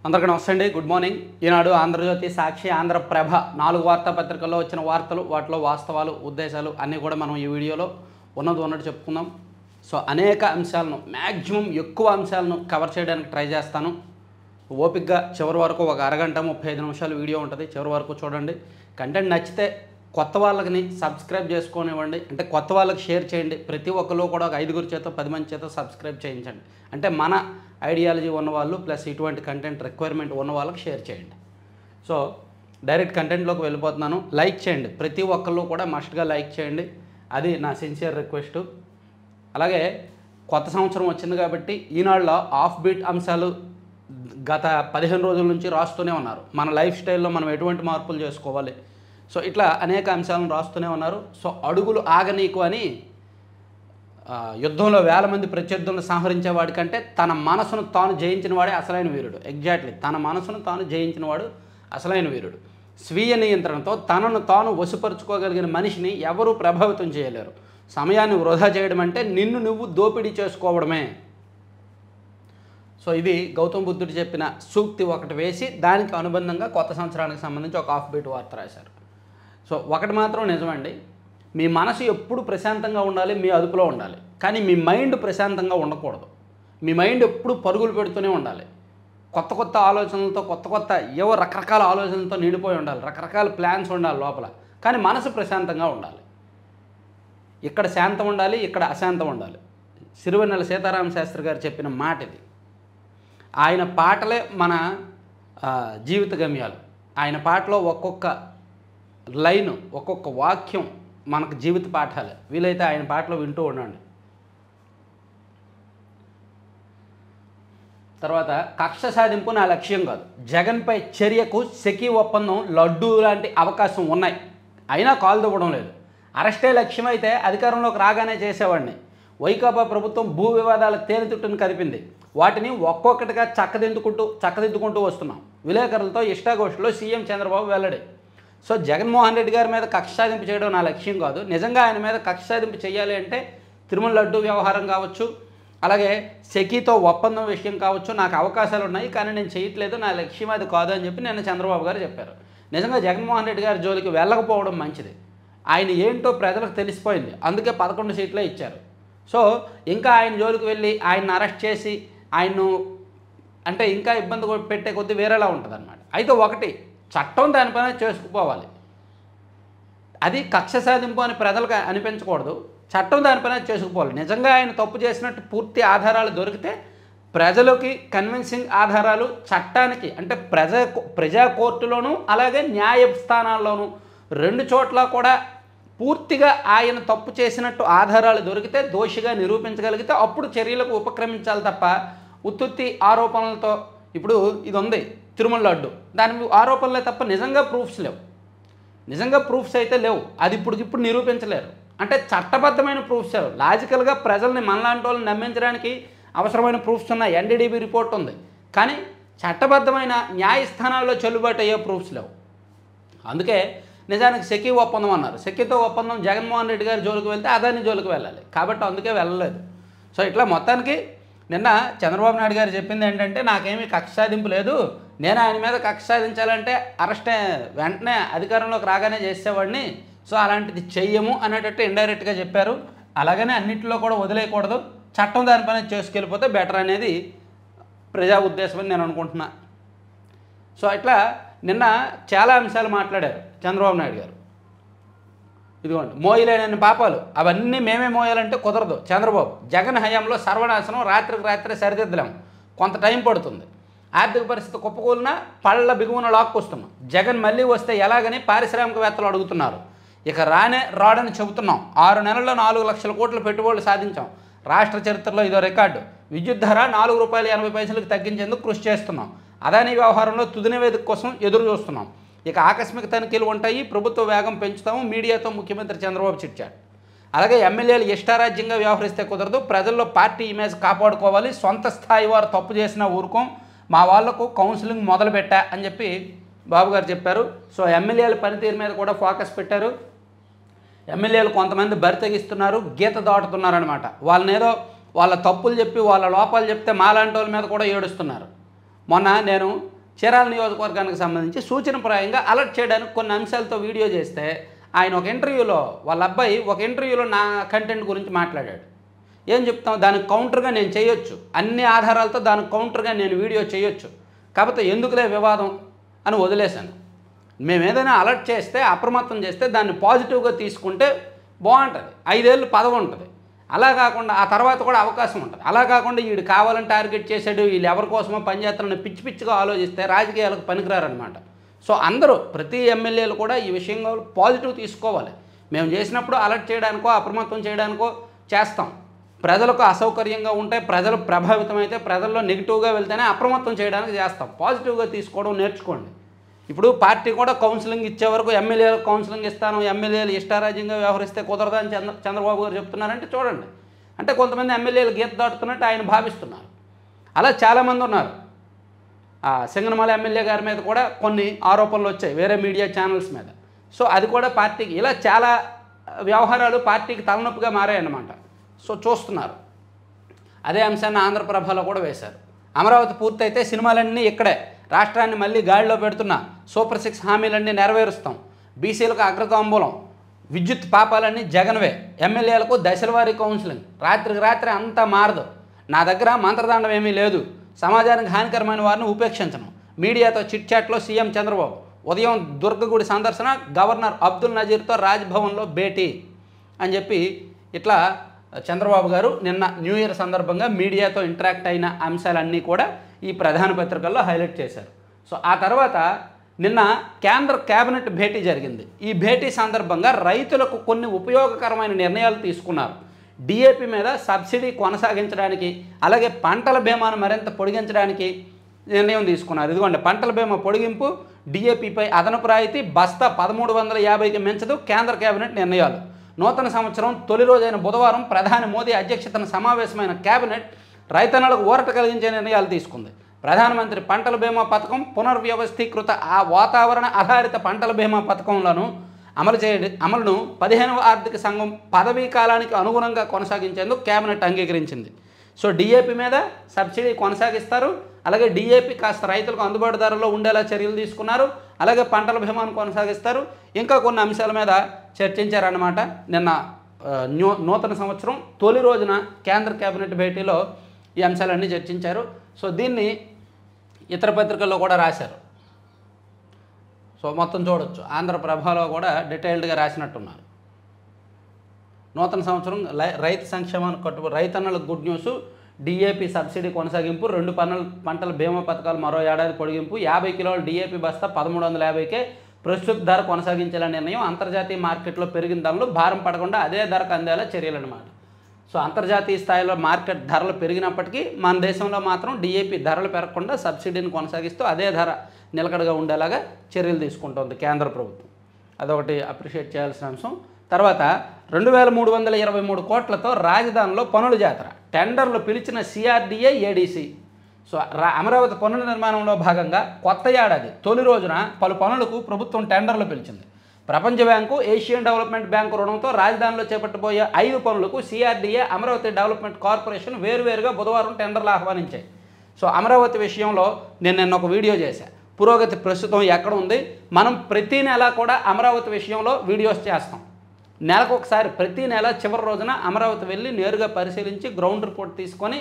అందరికీ నమస్తే అండి. Good morning. ఈనాడు, ఆంధ్రజ్యోతి, సాక్షి, ఆంధ్రప్రభ 4 వార్తాపత్రికల్లో వచ్చిన వార్తలు, వాటిలో వాస్తవాలు, ఉద్దేశాలు అన్నీ కూడా మనం ఈ వీడియోలో ఉన్నట్టు చెప్పుకుందాం. సో అనేక అంశాలను, మ్యాక్సిమం ఎక్కువ అంశాలను కవర్ చేయడానికి ట్రై చేస్తాను. ఓపికగా చివరి వరకు ఒక అరగంట 35 నిమిషాలు వీడియో ఉంటుంది. చివరి వరకు చూడండి. కంటెంట్ నచ్చితే కొత్త వాళ్ళకి సబ్స్క్రైబ్ చేసుకోనివ్వండి, అంటే కొత్త వాళ్ళకి షేర్ చేయండి. ప్రతి ఒక్కరు కూడా ఒక 5 చేత 10 మంది చేత సబ్స్క్రైబ్ చేయించండి. అంటే మన ఐడియాలజీ ఉన్నవాళ్ళు ప్లస్ ఇటువంటి కంటెంట్ రిక్వైర్మెంట్ ఉన్న వాళ్ళకి షేర్ చేయండి. సో డైరెక్ట్ కంటెంట్లోకి వెళ్ళిపోతున్నాను. లైక్ చేయండి, ప్రతి ఒక్కళ్ళు కూడా మస్ట్గా లైక్ చేయండి, అది నా సిన్సియర్ రిక్వెస్ట్. అలాగే కొత్త సంవత్సరం వచ్చింది కాబట్టి ఈనాడులో ఆఫ్ బీట్ అంశాలు గత 15 రోజుల నుంచి రాస్తూనే ఉన్నారు. మన లైఫ్ స్టైల్లో మనం ఎటువంటి మార్పులు చేసుకోవాలి, సో ఇట్లా అనేక అంశాలను రాస్తూనే ఉన్నారు. సో అడుగులు ఆగనీకు అని యుద్ధంలో వేల మంది ప్రత్యర్థులను సంహరించే వాడికంటే తన మనసును తాను జయించిన వాడే అసలైన వీరుడు. ఎగ్జాక్ట్లీ, తన మనసును తాను జయించిన వాడు అసలైన వీరుడు. స్వీయ నియంత్రణతో తనను తాను వశపరుచుకోగలిగిన మనిషిని ఎవరూ ప్రభావితం చేయలేరు. సమయాన్ని వృధా చేయడం అంటే నిన్ను నువ్వు దోపిడీ చేసుకోవడమే. సో ఇది గౌతమ్ బుద్ధుడు చెప్పిన సూక్తి ఒకటి వేసి దానికి అనుబంధంగా కొత్త సంవత్సరానికి సంబంధించి ఒక ఆఫ్ బీట్ వార్త రాశారు. సో ఒకటి మాత్రం నిజమండి, మీ మనసు ఎప్పుడు ప్రశాంతంగా ఉండాలి, మీ అదుపులో ఉండాలి. కానీ మీ మైండ్ ప్రశాంతంగా ఉండకూడదు. మీ మైండ్ ఎప్పుడు పరుగులు పెడుతూనే ఉండాలి. కొత్త కొత్త ఆలోచనలతో, కొత్త ఏవో రకరకాల ఆలోచనలతో నిండిపోయి ఉండాలి. రకరకాల ప్లాన్స్ ఉండాలి లోపల, కానీ మనసు ప్రశాంతంగా ఉండాలి. ఇక్కడ శాంతం ఉండాలి, ఇక్కడ అశాంతం ఉండాలి. సిరివెన్నెల సీతారామ శాస్త్రి గారు చెప్పిన మాట ఇది. ఆయన పాటలే మన జీవిత గమ్యాలు. ఆయన పాటలో ఒక్కొక్క లైను, ఒక్కొక్క వాక్యం మనకు జీవిత పాఠాలే. వీలైతే ఆయన పాటలో వింటూ ఉండండి. తర్వాత కక్ష సాధింపు నా లక్ష్యం కాదు. జగన్పై చర్యకు సెకీ ఒప్పందం లడ్డూ లాంటి అవకాశం ఉన్నాయి, అయినా కాలు దువ్వడం లేదు. అరెస్టే లక్ష్యం అయితే అధికారంలోకి రాగానే చేసేవాడిని. వైకాపా ప్రభుత్వం భూ వివాదాల తేనెతుట్టును కదిపింది. వాటిని ఒక్కొక్కటిగా చక్కదిద్దుకుంటూ వస్తున్నాం. విలేకరులతో ఇష్టాగోష్ఠిలో సీఎం చంద్రబాబు వెల్లడి. సో జగన్మోహన్ రెడ్డి గారి మీద కక్ష సాధింపు చేయడం నా లక్ష్యం కాదు. నిజంగా ఆయన మీద కక్ష సాధింపు చేయాలి అంటే తిరుమల లడ్డు వ్యవహారం కావచ్చు, అలాగే సెకీతో ఒప్పందం విషయం కావచ్చు, నాకు అవకాశాలు ఉన్నాయి, కానీ నేను చేయట్లేదు, నా లక్ష్యం అది కాదు అని చెప్పి నిన్న చంద్రబాబు గారు చెప్పారు. నిజంగా జగన్మోహన్ రెడ్డి గారి జోలికి వెళ్ళకపోవడం మంచిది. ఆయన ఏంటో ప్రజలకు తెలిసిపోయింది, అందుకే 11 సీట్లే ఇచ్చారు. సో ఇంకా ఆయన జోలికి వెళ్ళి ఆయన్ని అరెస్ట్ చేసి ఆయన్ను అంటే ఇంకా ఇబ్బంది పెట్టే కొద్దీ వేరేలా ఉంటుంది అన్నమాట. అయితే ఒకటి, చట్టం దానిపైన చేసుకుపోవాలి. అది కక్ష సాధింపు అని ప్రజలకు అనిపించకూడదు. చట్టం దానిపైన చేసుకుపోవాలి. నిజంగా ఆయన తప్పు చేసినట్టు పూర్తి ఆధారాలు దొరికితే ప్రజలకి కన్విన్సింగ్ ఆధారాలు చట్టానికి అంటే ప్రజా కోర్టులోనూ అలాగే న్యాయస్థానాల్లోనూ 2 చోట్ల కూడా పూర్తిగా ఆయన తప్పు చేసినట్టు ఆధారాలు దొరికితే, దోషిగా నిరూపించగలిగితే అప్పుడు చర్యలకు ఉపక్రమించాలి తప్ప ఉత్తుత్తి ఆరోపణలతో. ఇప్పుడు ఇది ఉంది తిరుమల లడ్డు, దాని ఆరోపణలే తప్ప నిజంగా ప్రూఫ్స్ లేవు. నిజంగా ప్రూఫ్స్ అయితే లేవు, అది ఇప్పుడు నిరూపించలేరు. అంటే చట్టబద్ధమైన ప్రూఫ్స్ లేవు. లాజికల్గా ప్రజల్ని మనలాంటి వాళ్ళని నమ్మించడానికి అవసరమైన ప్రూఫ్స్ ఉన్నాయి. ఎన్డీడీబీ రిపోర్ట్ ఉంది, కానీ చట్టబద్ధమైన న్యాయస్థానాల్లో చెల్లుబాటు అయ్యే ప్రూఫ్స్ లేవు. అందుకే నిజానికి సెకీ ఒప్పందం అన్నారు. సెకీతో ఒప్పందం జగన్మోహన్ రెడ్డి గారి జోలికి వెళ్తే అదాని జోలికి వెళ్ళాలి, కాబట్టి అందుకే వెళ్ళలేదు. సో ఇట్లా మొత్తానికి నిన్న చంద్రబాబు నాయుడు గారు చెప్పింది ఏంటంటే, నాకేమీ కక్ష సాధింపు లేదు, నేను ఆయన మీద కక్ష సాధించాలంటే అరెస్టే వెంటనే అధికారంలోకి రాగానే చేసేవాడిని, సో అలాంటిది చెయ్యము అనేటట్టు ఇండైరెక్ట్గా చెప్పారు. అలాగనే అన్నింటిలో కూడా వదిలేయకూడదు, చట్టం దానిపైన చేసుకెళ్ళిపోతే బెటర్ అనేది ప్రజా ఉద్దేశం అని నేను అనుకుంటున్నా. సో ఇట్లా నిన్న చాలా అంశాలు మాట్లాడారు చంద్రబాబు నాయుడు గారు. ఇదిగోండి, మోయలేనన్ని పాపాలు అవన్నీ మేమే మోయాలంటే కుదరదు. చంద్రబాబు జగన్ హయాంలో సర్వనాశనం రాత్రికి రాత్రి సరిదిద్దలేము, కొంత టైం పడుతుంది. ఆర్థిక పరిస్థితి కుప్పకూలినా పళ్ళ బిగువున లాక్కొస్తున్నాం. జగన్ మళ్ళీ వస్తే ఎలాగని పారిశ్రామికవేత్తలు అడుగుతున్నారు. ఇక రాడని చెబుతున్నాం. 6 నెలల్లో 4 లక్షల కోట్ల పెట్టుబడులు సాధించాం. రాష్ట్ర చరిత్రలో ఇదో రికార్డు. విద్యుత్ ధర ₹4.80 తగ్గించేందుకు కృషి చేస్తున్నాం. అదానీ వ్యవహారంలో తుది నివేదిక కోసం ఎదురు చూస్తున్నాం. ఇక ఆకస్మిక తనిఖీలు ఉంటాయి, ప్రభుత్వ వేగం పెంచుతాము, మీడియాతో ముఖ్యమంత్రి చంద్రబాబు చిట్చాడు. అలాగే ఎమ్మెల్యేలు ఇష్టారాజ్యంగా వ్యవహరిస్తే కుదరదు, ప్రజల్లో పార్టీ ఇమేజ్ కాపాడుకోవాలి, సొంత స్థాయి వారు తప్పు చేసినా ఊరుకోం, మా వాళ్లకు కౌన్సిలింగ్ మొదలుపెట్టా అని చెప్పి బాబు గారు చెప్పారు. సో ఎమ్మెల్యేల పనితీరు మీద కూడా ఫోకస్ పెట్టారు. ఎమ్మెల్యేలు కొంతమంది బరి తెగిస్తున్నారు, గీత దాటుతున్నారనమాట. వాళ్ళనేదో వాళ్ళ తప్పులు చెప్పి వాళ్ళ లోపాలు చెప్తే మాలాంటి వాళ్ళ మీద కూడా ఏడుస్తున్నారు. మొన్న నేను చీరాల నియోజకవర్గానికి సంబంధించి సూచనప్రాయంగా అలర్ట్ చేయడానికి కొన్ని అంశాలతో వీడియో చేస్తే ఆయన ఒక ఇంటర్వ్యూలో వాళ్ళ అబ్బాయి ఒక ఇంటర్వ్యూలో నా కంటెంట్ గురించి మాట్లాడాడు. ఏం చెప్తాం, దానికి కౌంటర్గా నేను చేయొచ్చు, అన్ని ఆధారాలతో దానికి కౌంటర్గా నేను వీడియో చేయొచ్చు, కాకపోతే ఎందుకులే వివాదం అని వదిలేశాను. మేము ఏదైనా అలర్ట్ చేస్తే అప్రమత్తం చేస్తే దాన్ని పాజిటివ్గా తీసుకుంటే బాగుంటుంది, 5 ఏళ్ళు పదవి ఉంటుంది. అలా కాకుండా ఆ తర్వాత కూడా అవకాశం ఉంటుంది. అలా కాకుండా వీడు కావాలని టార్గెట్ చేశాడు, వీళ్ళు ఎవరి కోసమో పనిచేస్తారని పిచ్చి పిచ్చిగా ఆలోచిస్తే రాజకీయాలకు పనికిరారనమాట. సో అందరూ ప్రతి ఎమ్మెల్యేలు కూడా ఈ విషయంలో పాజిటివ్ తీసుకోవాలి. మేము చేసినప్పుడు అలర్ట్ చేయడానికో అప్రమత్తం చేయడానికో చేస్తాం. ప్రజలకు అసౌకర్యంగా ఉంటే, ప్రజలు ప్రభావితమైతే, ప్రజల్లో నెగిటివ్గా వెళ్తేనే అప్రమత్తం చేయడానికి చేస్తాం. పాజిటివ్గా తీసుకోవడం నేర్చుకోండి. ఇప్పుడు పార్టీ కూడా కౌన్సిలింగ్ ఇచ్చే వరకు ఎమ్మెల్యేలకు కౌన్సిలింగ్ ఇస్తాను, ఎమ్మెల్యేలు ఇష్టారాజ్యంగా వ్యవహరిస్తే కుదరదని చంద్రబాబు గారు చెప్తున్నారంటే చూడండి. అంటే కొంతమంది ఎమ్మెల్యేలు గీత దాటుతున్నట్టు ఆయన భావిస్తున్నారు. అలా చాలామంది ఉన్నారు. సింగనమల ఎమ్మెల్యే గారి మీద కూడా కొన్ని ఆరోపణలు వచ్చాయి వేరే మీడియా ఛానల్స్ మీద. సో అది కూడా పార్టీకి ఇలా చాలా వ్యవహారాలు పార్టీకి తలనొప్పిగా మారాయన్నమాట. సో చూస్తున్నారు. అదే అంశాన్ని ఆంధ్రప్రభలో కూడా వేశారు. అమరావతి పూర్తయితే సినిమాలన్నీ ఇక్కడే, రాష్ట్రాన్ని మళ్ళీ గాడిలో పెడుతున్నా, సూపర్ 6 హామీలన్నీ నెరవేరుస్తాం, బీసీలకు అగ్రతాంబూలం, విద్యుత్ పాపాలన్నీ జగన్వే, ఎమ్మెల్యేలకు దశలవారీ కౌన్సిలింగ్, రాత్రికి రాత్రి అంతా మారదు, నా దగ్గర మంత్రదండం ఏమీ లేదు, సమాజానికి హానికరమైన వారిని ఉపేక్షించను, మీడియాతో చిట్ చాట్లో సీఎం చంద్రబాబు, ఉదయం దుర్గగుడి సందర్శన, గవర్నర్ అబ్దుల్ నజీర్తో రాజ్భవన్లో భేటీ అని చెప్పి ఇట్లా చంద్రబాబు గారు నిన్న న్యూ ఇయర్ సందర్భంగా మీడియాతో ఇంటరాక్ట్ అయిన అంశాలన్నీ కూడా ఈ ప్రధాన పత్రికల్లో హైలైట్ చేశారు. సో ఆ తర్వాత నిన్న కేంద్ర కేబినెట్ భేటీ జరిగింది. ఈ భేటీ సందర్భంగా రైతులకు కొన్ని ఉపయోగకరమైన నిర్ణయాలు తీసుకున్నారు. డిఏపి మీద సబ్సిడీ కొనసాగించడానికి, అలాగే పంటల బీమాను మరింత పొడిగించడానికి నిర్ణయం తీసుకున్నారు. ఇదిగోండి పంటల బీమా పొడిగింపు, డిఏపిపై అదనపు రాయితీ, బస్తా 1350కి మించదు కేంద్ర కేబినెట్ నిర్ణయాలు. నూతన సంవత్సరం తొలి రోజైన బుధవారం ప్రధాని మోదీ అధ్యక్షతన సమావేశమైన కేబినెట్ రైతన్నలకు ఊరట కలిగించే నిర్ణయాలు తీసుకుంది. ప్రధానమంత్రి పంటల బీమా పథకం, పునర్వ్యవస్థీకృత వాతావరణ ఆధారిత పంటల బీమా పథకంలను అమలును 15వ ఆర్థిక సంఘం పదవీ కాలానికి అనుగుణంగా కొనసాగించేందుకు కేబినెట్ అంగీకరించింది. సో డిఏపి మీద సబ్సిడీ కొనసాగిస్తారు, అలాగే డిఏపి కాస్త రైతులకు అందుబాటు ధరలో ఉండేలా చర్యలు తీసుకున్నారు, అలాగే పంటల బీమాను కొనసాగిస్తారు, ఇంకా కొన్ని అంశాల మీద చర్చించారన్నమాట. నిన్న నూతన సంవత్సరం తొలి రోజున కేంద్ర కేబినెట్ భేటీలో ఈ అంశాలన్నీ చర్చించారు. సో దీన్ని ఇతర పత్రికల్లో కూడా రాశారు. సో మొత్తం చూడొచ్చు, ఆంధ్రప్రభలో కూడా డీటెయిల్డ్గా రాసినట్టున్నారు. నూతన సంవత్సరం రైతు సంక్షేమానికి కట్టుబడి, రైతన్నలకు గుడ్ న్యూస్, డిఏపి సబ్సిడీ కొనసాగింపు, 2 పంటల బీమా పథకాలు మరో ఏడాది పొడిగింపు, 50 కిలోల డిఏపి బస్తా 1350కే ప్రస్తుత ధర కొనసాగించాలనే నిర్ణయం, అంతర్జాతీయ మార్కెట్లో పెరిగిన ధరలు భారం పడకుండా అదే ధరకు అందేలా చర్యలు అన్నమాట. సో అంతర్జాతీయ స్థాయిలో మార్కెట్ ధరలు పెరిగినప్పటికీ మన దేశంలో మాత్రం డిఏపి ధరలు పెరగకుండా సబ్సిడీని కొనసాగిస్తూ అదే ధర నిలకడగా ఉండేలాగా చర్యలు తీసుకుంటోంది కేంద్ర ప్రభుత్వం. అదొకటి అప్రిషియేట్ చేయాల్సిన అంశం. తర్వాత 2323 కోట్లతో రాజధానిలో పనుల జాతర, టెండర్లు పిలిచిన సిఆర్డీఏ, ఏడీసీ. సో అమరావతి పనుల నిర్మాణంలో భాగంగా కొత్త ఏడాది తొలి రోజున పలు పనులకు ప్రభుత్వం టెండర్లు పిలిచింది. ప్రపంచ బ్యాంకు, ఏషియన్ డెవలప్మెంట్ బ్యాంకు రుణంతో రాజధానిలో చేపట్టబోయే 5 పనులకు సిఆర్డీఏ, అమరావతి డెవలప్మెంట్ కార్పొరేషన్ వేరువేరుగా బుధవారం టెండర్లు ఆహ్వానించాయి. సో అమరావతి విషయంలో నేను నిన్న ఒక వీడియో చేశాను. పురోగతి ప్రస్తుతం ఎక్కడ ఉంది, మనం ప్రతి నెల కూడా అమరావతి విషయంలో వీడియోస్ చేస్తాం. నెలకు ఒకసారి ప్రతి నెల చివరి రోజున అమరావతి వెళ్ళి నేరుగా పరిశీలించి గ్రౌండ్ రిపోర్ట్ తీసుకొని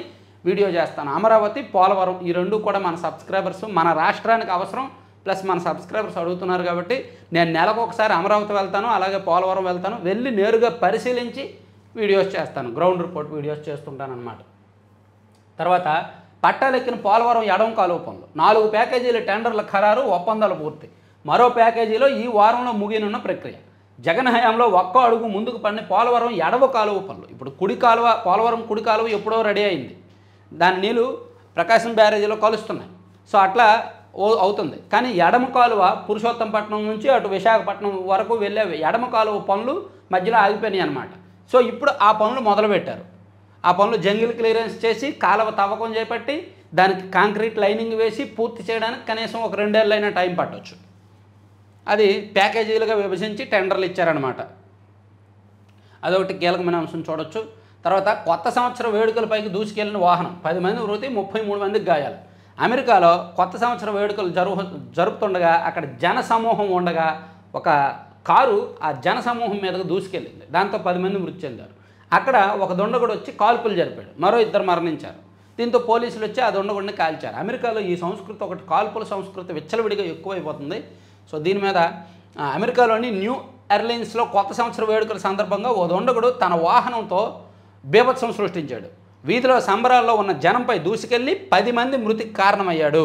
వీడియో చేస్తాను. అమరావతి, పోలవరం ఈ రెండు కూడా మన సబ్స్క్రైబర్స్, మన రాష్ట్రానికి అవసరం, ప్లస్ మన సబ్స్క్రైబర్స్ అడుగుతున్నారు కాబట్టి నేను నెలకు ఒకసారి అమరావతి వెళ్తాను, అలాగే పోలవరం వెళ్తాను, వెళ్ళి నేరుగా పరిశీలించి వీడియోస్ చేస్తాను, గ్రౌండ్ రిపోర్ట్ వీడియోస్ చేస్తుంటాను అన్నమాట. తర్వాత పట్టాలెక్కిన పోలవరం ఎడమ కాలువ పనులు, 4 ప్యాకేజీల టెండర్ల ఖరారు, ఒప్పందాలు పూర్తి, మరో ప్యాకేజీలో ఈ వారంలో ముగియనున్న ప్రక్రియ. జగన్ హయాంలో ఒక్క అడుగు ముందుకు పడిన పోలవరం ఎడమ కాలువ పనులు. ఇప్పుడు కుడి కాలువ, పోలవరం కుడి కాలువ ఎప్పుడో రెడీ అయింది, దాని నీళ్ళు ప్రకాశం బ్యారేజీలో కలుస్తున్నాయి. సో అట్లా అవుతుంది. కానీ ఎడమ కాలువ పురుషోత్తంపట్నం నుంచి అటు విశాఖపట్నం వరకు వెళ్ళే ఎడమ కాలువ పనులు మధ్యలో ఆగిపోయినాయి అన్నమాట. సో ఇప్పుడు ఆ పనులు మొదలుపెట్టారు. ఆ పనులు జంగిల్ క్లియరెన్స్ చేసి కాలువ తవ్వకం చేపట్టి దానికి కాంక్రీట్ లైనింగ్ వేసి పూర్తి చేయడానికి కనీసం ఒక 2 ఏళ్ళైనా టైం పట్టవచ్చు. అది ప్యాకేజీలుగా విభజించి టెండర్లు ఇచ్చారనమాట. అదొకటి కీలకమైన అంశం చూడొచ్చు. తర్వాత కొత్త సంవత్సర వేడుకలపైకి దూసుకెళ్లిన వాహనం, 10 మంది మృతి, 33 మందికి గాయాలు. అమెరికాలో కొత్త సంవత్సరం వేడుకలు జరుపుతుండగా అక్కడ జన సమూహం ఉండగా ఒక కారు ఆ జన సమూహం మీదకు దూసుకెళ్ళింది. దాంతో 10 మంది మృతి చెందారు. అక్కడ ఒక దుండగుడు వచ్చి కాల్పులు జరిపాడు. మరో 2 మరణించారు. దీంతో పోలీసులు వచ్చి ఆ దుండగుడిని కాల్చారు. అమెరికాలో ఈ సంస్కృతి ఒకటి కాల్పుల సంస్కృతి విచ్చలవిడిగా ఎక్కువైపోతుంది. సో దీని మీద అమెరికాలోని న్యూ ఎర్లైన్స్లో కొత్త సంవత్సర వేడుకల సందర్భంగా ఓ దుండగుడు తన వాహనంతో బీభత్సం సృష్టించాడు. వీధిలో సంబరాల్లో ఉన్న జనంపై దూసుకెళ్లి 10 మంది మృతికి కారణమయ్యాడు.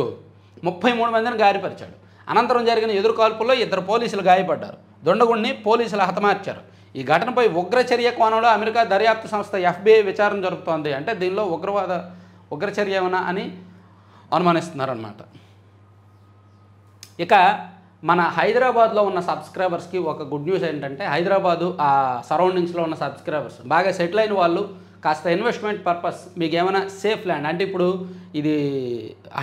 33 మందిని గాయపరిచాడు. అనంతరం జరిగిన ఎదురు కాల్పుల్లో 2 పోలీసులు గాయపడ్డారు. దుండగుడిని పోలీసులు హతమార్చారు. ఈ ఘటనపై ఉగ్రచర్య కోణంలో అమెరికా దర్యాప్తు సంస్థ FBI విచారణ జరుపుతోంది. అంటే దీనిలో ఉగ్రచర్య ఏమన్నా అని అనుమానిస్తున్నారన్నమాట. ఇక మన హైదరాబాద్లో ఉన్న సబ్స్క్రైబర్స్కి ఒక గుడ్ న్యూస్ ఏంటంటే, హైదరాబాదు ఆ సరౌండింగ్స్లో ఉన్న సబ్స్క్రైబర్స్ బాగా సెటిల్ అయిన వాళ్ళు కాస్త ఇన్వెస్ట్మెంట్ పర్పస్ మీకు ఏమైనా సేఫ్ ల్యాండ్, అంటే ఇప్పుడు ఇది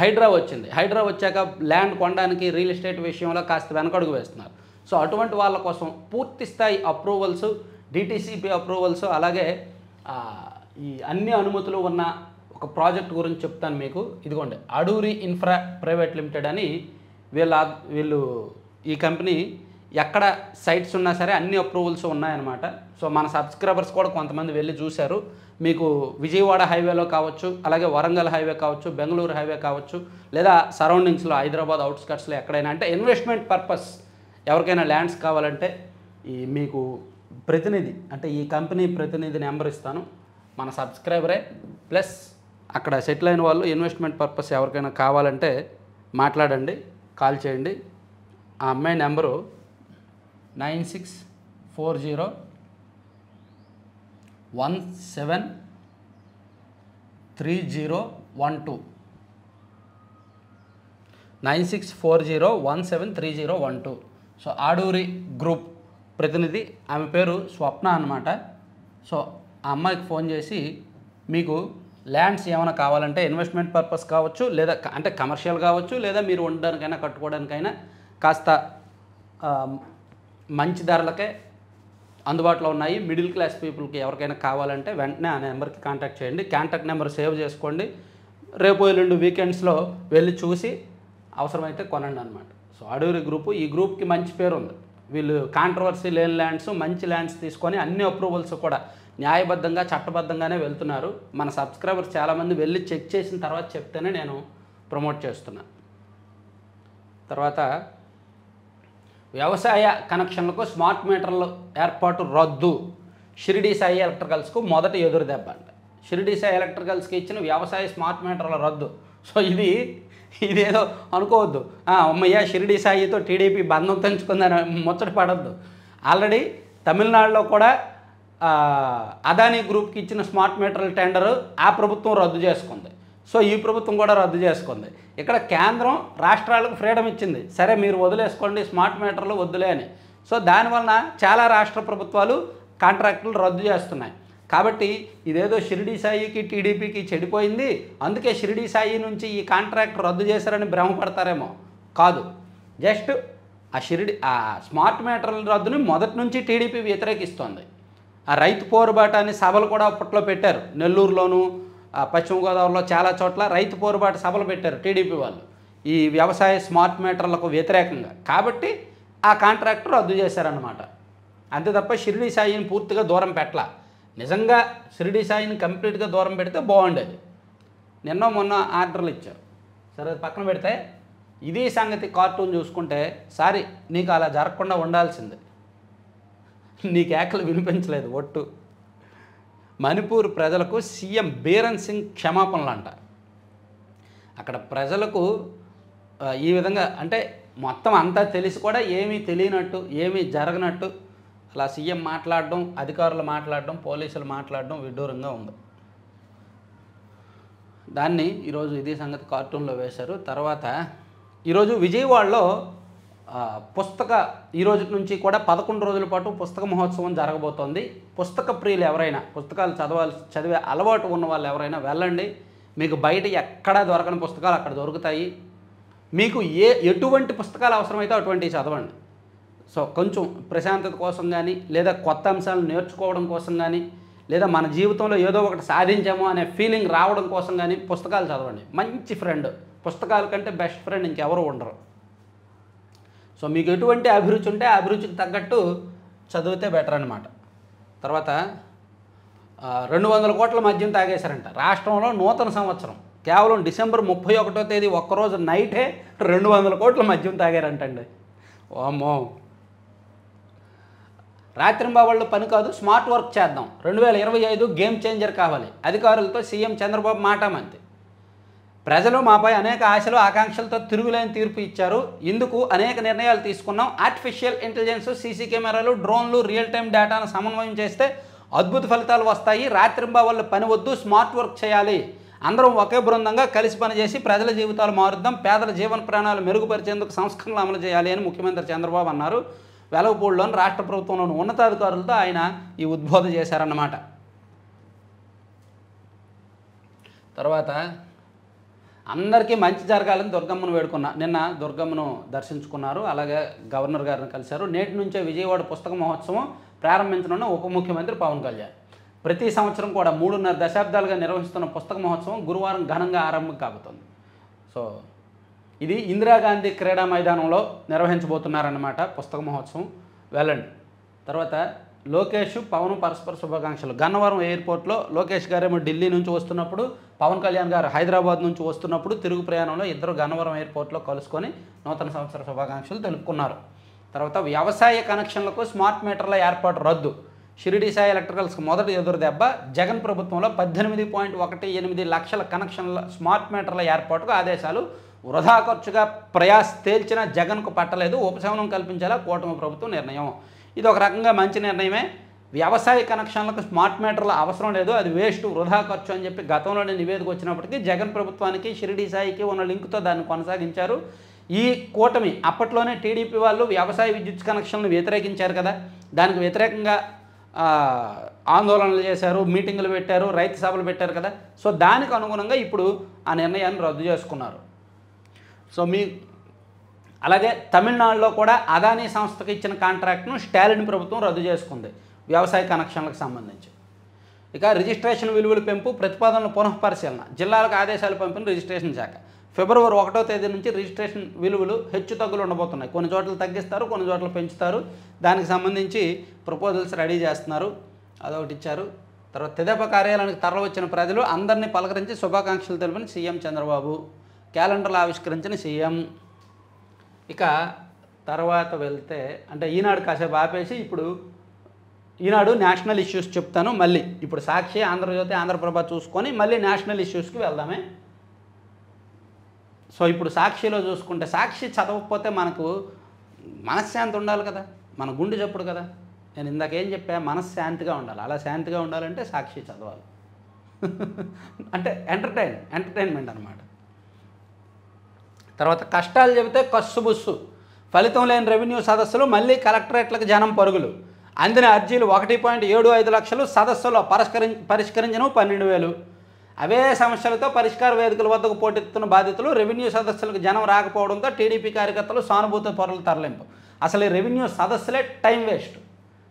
హైడ్రా వచ్చింది. హైడ్రా వచ్చాక ల్యాండ్ కొనడానికి రియల్ ఎస్టేట్ విషయంలో కాస్త వెనకడుగు వేస్తున్నారు. సో అటువంటి వాళ్ళ కోసం పూర్తి స్థాయి అప్రూవల్స్, DTCP అప్రూవల్స్, అలాగే ఈ అన్ని అనుమతులు ఉన్న ఒక ప్రాజెక్ట్ గురించి చెప్తాను మీకు. ఇదిగోండి, అడూరి ఇన్ఫ్రా ప్రైవేట్ లిమిటెడ్ అని వీళ్ళు ఈ కంపెనీ ఎక్కడ సైట్స్ ఉన్నా సరే అన్ని అప్రూవల్స్ ఉన్నాయన్నమాట. సో మన సబ్స్క్రైబర్స్ కూడా కొంతమంది వెళ్ళి చూశారు. మీకు విజయవాడ హైవేలో కావచ్చు, అలాగే వరంగల్ హైవే కావచ్చు, బెంగళూరు హైవే కావచ్చు, లేదా సరౌండింగ్స్లో హైదరాబాద్ అవుట్స్కట్స్లో ఎక్కడైనా, అంటే ఇన్వెస్ట్మెంట్ పర్పస్ ఎవరికైనా ల్యాండ్స్ కావాలంటే ఈ మీకు ప్రతినిధి, అంటే ఈ కంపెనీ ప్రతినిధి నెంబర్ ఇస్తాను. మన సబ్స్క్రైబరే ప్లస్ అక్కడ సెటిల్ అయిన వాళ్ళు ఇన్వెస్ట్మెంట్ పర్పస్ ఎవరికైనా కావాలంటే మాట్లాడండి, కాల్ చేయండి. ఆ అమ్మాయి నెంబరు 9640173012 9640173012. సో ఆడూరి గ్రూప్ ప్రతినిధి, ఆమె పేరు స్వప్న అన్నమాట. సో ఆ అమ్మాయికి ఫోన్ చేసి మీకు ల్యాండ్స్ ఏమైనా కావాలంటే ఇన్వెస్ట్మెంట్ పర్పస్ కావచ్చు, లేదా అంటే కమర్షియల్ కావచ్చు, లేదా మీరు ఉండడానికైనా కట్టుకోవడానికైనా కాస్త మంచి ధరలకే అందుబాటులో ఉన్నాయి. మిడిల్ క్లాస్ పీపుల్కి ఎవరికైనా కావాలంటే వెంటనే ఆ నెంబర్కి కాంటాక్ట్ చేయండి. కాంటాక్ట్ నెంబర్ సేవ్ చేసుకోండి. రేపు ఎల్లుండి వీకెండ్స్లో వెళ్ళి చూసి అవసరమైతే కొనండి అనమాట. సో అడూరి గ్రూపు, ఈ గ్రూప్కి మంచి పేరు ఉంది. వీళ్ళు కాంట్రవర్సీ లేని ల్యాండ్స్, మంచి ల్యాండ్స్ తీసుకొని అన్ని అప్రూవల్స్ కూడా న్యాయబద్ధంగా చట్టబద్ధంగానే వెళ్తున్నారు. మన సబ్స్క్రైబర్స్ చాలామంది వెళ్ళి చెక్ చేసిన తర్వాత చెప్తేనే నేను ప్రమోట్ చేస్తున్నాను. తర్వాత వ్యవసాయ కనెక్షన్లకు స్మార్ట్ మీటర్ల ఏర్పాటు రద్దు, షిరిడి సాయి ఎలక్ట్రికల్స్కు మొదటి ఎదురు దెబ్బ అంట. షిరిడి సాయి ఎలక్ట్రికల్స్కి ఇచ్చిన వ్యవసాయ స్మార్ట్ మీటర్ల రద్దు. సో ఇదేదో అనుకోవద్దు, అమ్మయ్య షిరిడి సాయితో టీడీపీ బంధం తెంచుకుందని ముచ్చట పడద్దు. ఆల్రెడీ తమిళనాడులో కూడా అదానీ గ్రూప్కి ఇచ్చిన స్మార్ట్ మీటర్ల టెండరు ఆ ప్రభుత్వం రద్దు చేసుకుంది. సో ఈ ప్రభుత్వం కూడా రద్దు చేసుకుంది. ఇక్కడ కేంద్రం రాష్ట్రాలకు ఫ్రీడమ్ ఇచ్చింది, సరే మీరు వదిలేసుకోండి స్మార్ట్ మీటర్లు వద్దులే అని. సో దానివలన చాలా రాష్ట్ర ప్రభుత్వాలు కాంట్రాక్టులు రద్దు చేస్తున్నాయి. కాబట్టి ఇదేదో షిరిడి సాయికి టీడీపీకి చెడిపోయింది, అందుకే షిరిడి సాయి నుంచి ఈ కాంట్రాక్ట్ రద్దు చేశారని భ్రమపడతారేమో. కాదు, జస్ట్ ఆ స్మార్ట్ మీటర్ల రద్దుని మొదటి నుంచి టీడీపీ వ్యతిరేకిస్తోంది. ఆ రైతు పోరుబాట అని సభలు కూడా అప్పట్లో పెట్టారు. నెల్లూరులోను, పశ్చిమ గోదావరిలో చాలా చోట్ల రైతు పోరుబాటు సభలు పెట్టారు టీడీపీ వాళ్ళు ఈ వ్యవసాయ స్మార్ట్ మీటర్లకు వ్యతిరేకంగా. కాబట్టి ఆ కాంట్రాక్ట్ రద్దు చేశారన్నమాట. అంతే తప్ప షిరిడి సాయిని పూర్తిగా దూరం పెట్టలా. నిజంగా షిరిడి సాయిని కంప్లీట్గా దూరం పెడితే బాగుండేది. నిన్న మొన్న ఆర్డర్లు ఇచ్చారు, సరే పక్కన పెడితే ఇది సంగతి. కార్టూన్ చూసుకుంటే సారీ, నీకు అలా జరగకుండా ఉండాల్సిందే. నీ కేకలు వినిపించలేదు ఒట్టు. మణిపూర్ ప్రజలకు సీఎం బీరన్ సింగ్ క్షమాపణలు అంట. అక్కడ ప్రజలకు ఈ విధంగా, అంటే మొత్తం అంతా తెలిసి కూడా ఏమీ తెలియనట్టు, ఏమీ జరగనట్టు అలా సీఎం మాట్లాడడం, అధికారులు మాట్లాడడం, పోలీసులు మాట్లాడడం విడ్డూరంగా ఉంది. దాన్ని ఈరోజు ఇదే సంగతి కార్టూన్లో వేశారు. తర్వాత ఈరోజు విజయవాడలో ఈ రోజు నుంచి కూడా 11 రోజుల పాటు పుస్తక మహోత్సవం జరగబోతోంది. పుస్తక ప్రియులు ఎవరైనా, పుస్తకాలు చదివే అలవాటు ఉన్న వాళ్ళు ఎవరైనా వెళ్ళండి. మీకు బయట ఎక్కడా దొరకని పుస్తకాలు అక్కడ దొరుకుతాయి. మీకు ఎటువంటి పుస్తకాలు అవసరమైతే అటువంటివి చదవండి. సో కొంచెం ప్రశాంతత కోసం కానీ, లేదా కొత్త అంశాలను నేర్చుకోవడం కోసం కానీ, లేదా మన జీవితంలో ఏదో ఒకటి సాధించామో అనే ఫీలింగ్ రావడం కోసం కానీ పుస్తకాలు చదవండి. మంచి ఫ్రెండ్ పుస్తకాల కంటే బెస్ట్ ఫ్రెండ్ ఇంకెవరు ఉండరు. సో మీకు ఎటువంటి అభిరుచి ఉంటే ఆ అభిరుచికి తగ్గట్టు చదివితే బెటర్ అనమాట. తర్వాత 200 కోట్ల మద్యం తాగేశారంట. రాష్ట్రంలో నూతన సంవత్సరం కేవలం డిసెంబర్ 31వ తేదీ ఒక్కరోజు నైటే 200 కోట్ల మద్యం తాగారంటండి. వామ్మో. రాత్రింబావళ్ళు పని కాదు, స్మార్ట్ వర్క్ చేద్దాం, 2025 గేమ్ చేంజర్ కావాలి, అధికారులతో సీఎం చంద్రబాబు మాటామంతి. ప్రజలు మాపై అనేక ఆశలు ఆకాంక్షలతో తిరుగులేని తీర్పు ఇచ్చారు. ఇందుకు అనేక నిర్ణయాలు తీసుకున్నాం. ఆర్టిఫిషియల్ ఇంటెలిజెన్స్, సీసీ కెమెరాలు, డ్రోన్లు, రియల్ టైం డేటాను సమన్వయం చేస్తే అద్భుత ఫలితాలు వస్తాయి. రాత్రింబావళ్ళు పని వద్దు, స్మార్ట్ వర్క్ చేయాలి. అందరం ఒకే బృందంగా కలిసి పనిచేసి ప్రజల జీవితాలు మారుద్దాం, పేదల జీవన ప్రాణాలు మెరుగుపరిచేందుకు సంస్కరణలు అమలు చేయాలి అని ముఖ్యమంత్రి చంద్రబాబు అన్నారు. వెలగపూడిలోని రాష్ట్ర ప్రభుత్వంలోని ఉన్నతాధికారులతో ఆయన ఈ ఉద్బోధ చేశారన్నమాట. తర్వాత అందరికీ మంచి జరగాలని దుర్గమ్మను వేడుకున్నా. నిన్న దుర్గమ్మను దర్శించుకున్నారు, అలాగే గవర్నర్ గారిని కలిశారు. నేటి నుంచే విజయవాడ పుస్తక మహోత్సవం ప్రారంభించనున్న ఉప ముఖ్యమంత్రి పవన్ కళ్యాణ్. ప్రతి సంవత్సరం కూడా 3.5 దశాబ్దాలుగా నిర్వహిస్తున్న పుస్తక మహోత్సవం గురువారం ఘనంగా ఆరంభం కాబోతుంది. సో ఇది ఇందిరాగాంధీ క్రీడా మైదానంలో నిర్వహించబోతున్నారన్నమాట పుస్తక మహోత్సవం. వెళ్ళండి. తర్వాత లోకేష్ పవన్ పరస్పర శుభాకాంక్షలు. గన్నవరం ఎయిర్పోర్ట్లో లోకేష్ గారేమో ఢిల్లీ నుంచి వస్తున్నప్పుడు, పవన్ కళ్యాణ్ గారు హైదరాబాద్ నుంచి వస్తున్నప్పుడు తిరుగు ప్రయాణంలో ఇద్దరు గన్నవరం ఎయిర్పోర్ట్లో కలుసుకొని నూతన సంవత్సర శుభాకాంక్షలు తెలుపుకున్నారు. తర్వాత వ్యవసాయ కనెక్షన్లకు స్మార్ట్ మీటర్ల ఏర్పాటు రద్దు. షిరిడి సాయి ఎలక్ట్రికల్స్కి మొదటి ఎదురు దెబ్బ. జగన్ ప్రభుత్వంలో 18.18 లక్షల కనెక్షన్ల స్మార్ట్ మీటర్ల ఏర్పాటుకు ఆదేశాలు. వృధా ఖర్చుగా ప్రయాస్ తేల్చిన జగన్కు పట్టలేదు. ఉపశమనం కల్పించేలా కూటమి ప్రభుత్వం నిర్ణయం. ఇది ఒక రకంగా మంచి నిర్ణయమే. వ్యవసాయ కనెక్షన్లకు స్మార్ట్ మీటర్ల అవసరం లేదు, అది వేస్ట్, వృధా ఖర్చు అని చెప్పి గతంలోనే నివేదిక వచ్చినప్పటికీ జగన్ ప్రభుత్వానికి షిరిడి సాయికి ఉన్న లింకుతో దాన్ని కొనసాగించారు. ఈ కూటమి అప్పట్లోనే టీడీపీ వాళ్ళు వ్యవసాయ విద్యుత్ కనెక్షన్లను వ్యతిరేకించారు కదా, దానికి వ్యతిరేకంగా ఆందోళనలు చేశారు, మీటింగులు పెట్టారు, రైతు సభలు పెట్టారు కదా. సో దానికి అనుగుణంగా ఇప్పుడు ఆ నిర్ణయాన్ని రద్దు చేసుకున్నారు. సో అలాగే తమిళనాడులో కూడా అదానీ సంస్థకు ఇచ్చిన కాంట్రాక్ట్ను స్టాలిన్ ప్రభుత్వం రద్దు చేసుకుంది వ్యవసాయ కనెక్షన్లకు సంబంధించి. ఇక రిజిస్ట్రేషన్ విలువల పెంపు ప్రతిపాదనలు పునఃపరిశీలన. జిల్లాలకు ఆదేశాలు పంపిన రిజిస్ట్రేషన్ శాఖ. ఫిబ్రవరి 1వ తేదీ నుంచి రిజిస్ట్రేషన్ విలువలు హెచ్చు తగ్గులు ఉండబోతున్నాయి. కొన్ని చోట్ల తగ్గిస్తారు, కొన్ని చోట్ల పెంచుతారు. దానికి సంబంధించి ప్రపోజల్స్ రెడీ చేస్తున్నారు. అదొకటి ఇచ్చారు. తర్వాత తెదేపా కార్యాలయానికి తరలివచ్చిన ప్రజలు అందరినీ పలకరించి శుభాకాంక్షలు తెలిపిన సీఎం చంద్రబాబు. క్యాలెండర్లు ఆవిష్కరించిన సీఎం. ఇక తర్వాత వెళ్తే అంటే ఈనాడు కాసేపు ఆపేసి ఇప్పుడు ఈనాడు నేషనల్ ఇష్యూస్ చెప్తాను. మళ్ళీ ఇప్పుడు సాక్షి, ఆంధ్రజ్యోతి, ఆంధ్రప్రభ చూసుకొని మళ్ళీ నేషనల్ ఇష్యూస్కి వెళ్దామే. సో ఇప్పుడు సాక్షిలో చూసుకుంటే, సాక్షి చదవకపోతే మనకు మనశ్శాంతి ఉండాలి కదా, మన గుండె చప్పుడు కదా. నేను ఇందాకేం చెప్పా, మనశ్శాంతిగా ఉండాలి. అలా శాంతిగా ఉండాలంటే సాక్షి చదవాలి. అంటే ఎంటర్టైన్మెంట్ అనమాట. తర్వాత కష్టాలు చెబితే కస్సుబుస్సు. ఫలితం లేని రెవెన్యూ సదస్సులు, మళ్ళీ కలెక్టరేట్లకు జనం పరుగులు. అందిన అర్జీలు 1.75 లక్షలు, సదస్సులో పరిష్కరించిన 12,000. అవే సమస్యలతో పరిష్కార వేదికల వద్దకు పోటెత్తుతున్న బాధితులు. రెవెన్యూ సదస్సులకు జనం రాకపోవడంతో టీడీపీ కార్యకర్తలు సానుభూతి పొరలు తరలింపు. అసలు ఈ రెవెన్యూ సదస్సులే టైం వేస్ట్.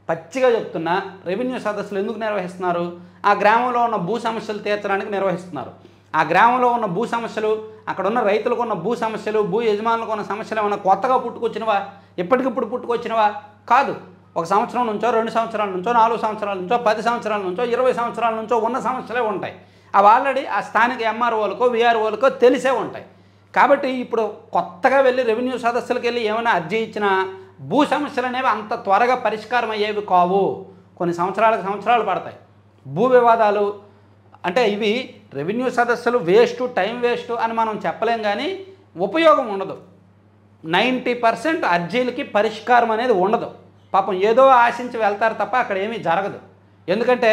పచ్చిగా చెప్తున్నా, రెవెన్యూ సదస్సులు ఎందుకు నిర్వహిస్తున్నారు? ఆ గ్రామంలో ఉన్న భూ సమస్యలు తీర్చడానికి నిర్వహిస్తున్నారు. ఆ గ్రామంలో ఉన్న భూ సమస్యలు, అక్కడ ఉన్న రైతులకు ఉన్న భూ సమస్యలు, భూ యజమానులకు ఉన్న సమస్యలు ఏమైనా కొత్తగా పుట్టుకొచ్చినవా, ఎప్పటికిప్పుడు పుట్టుకొచ్చినవా? కాదు. 1 సంవత్సరం నుంచో, 2 సంవత్సరాల నుంచో, 4 సంవత్సరాల నుంచో, 10 సంవత్సరాల నుంచో, 20 సంవత్సరాల నుంచో ఉన్న సమస్యలే ఉంటాయి. అవి ఆల్రెడీ ఆ స్థానిక ఎంఆర్ఓలకో విఆర్ఓలకో తెలిసే ఉంటాయి. కాబట్టి ఇప్పుడు కొత్తగా వెళ్ళి రెవెన్యూ సదస్సులకు వెళ్ళి ఏమైనా అర్జీ ఇచ్చినా భూ సమస్యలు అనేవి అంత త్వరగా పరిష్కారం అయ్యేవి కావు. కొన్ని సంవత్సరాలు పడతాయి. భూ వివాదాలు అంటే ఇవి రెవెన్యూ సదస్సులు వేస్ట్, టైం వేస్ట్ అని మనం చెప్పలేం, కానీ ఉపయోగం ఉండదు. 90% అర్జీలకి పరిష్కారం అనేది ఉండదు. పాపం ఏదో ఆశించి వెళ్తారు తప్ప అక్కడ ఏమీ జరగదు. ఎందుకంటే